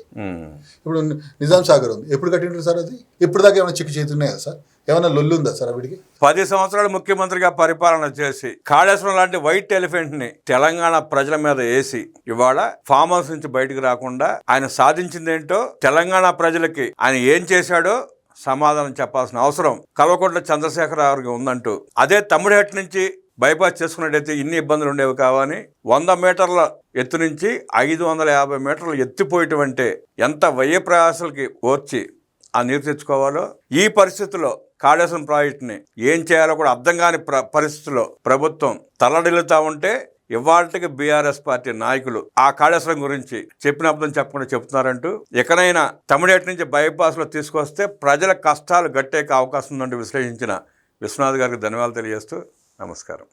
ఇప్పుడు నిజాం సాగర్ ఉంది, ఎప్పుడు కట్టింటారు సార్ అది? ఇప్పుడు దాకా ఏమైనా చిక్కు చేతున్నాయా సార్? ఏమైనా లొల్లు ఉందా సార్ అవిడికి? 10 సంవత్సరాలు ముఖ్యమంత్రిగా పరిపాలన చేసి కాళేశ్వరం లాంటి వైట్ ఎలిఫెంట్ ని తెలంగాణ ప్రజల మీద వేసి ఇవాళ ఫామ్ హౌస్ నుంచి బయటకు రాకుండా ఆయన సాధించింది ఏంటో తెలంగాణ ప్రజలకి ఆయన ఏం చేశాడో సమాధానం చెప్పాల్సిన అవసరం కల్వకుంట్ల చంద్రశేఖరరావుకి ఉందంటూ, అదే తమ్ముడేట నుంచి బైపాస్ చేసుకున్నట్టయితే ఇన్ని ఇబ్బందులు ఉండేవి కావని 100 మీటర్ల ఎత్తు నుంచి 550 మీటర్లు ఎత్తిపోయేటువంటి ఎంత వ్యయ ప్రయాసాలకి ఓర్చి ఆ నీరు తెచ్చుకోవాలో, ఈ పరిస్థితుల్లో కాళేశ్వరం ప్రాజెక్టుని ఏం చేయాలో కూడా అర్థం కాని పరిస్థితుల్లో ప్రభుత్వం తల్లడిల్లుతా ఉంటే ఇవాళకి బీఆర్ఎస్ పార్టీ నాయకులు ఆ కాళేశ్వరం గురించి చెప్పినప్పుడు చెప్పకుండా చెప్తున్నారంటూ ఎక్కడైనా తమిళేటి నుంచి బైపాస్లో తీసుకొస్తే ప్రజల కష్టాలు గట్టేక అవకాశం ఉందంటూ విశ్లేషించిన విశ్వనాథ్ గారికి ధన్యవాదాలు తెలియజేస్తూ నమస్కారం.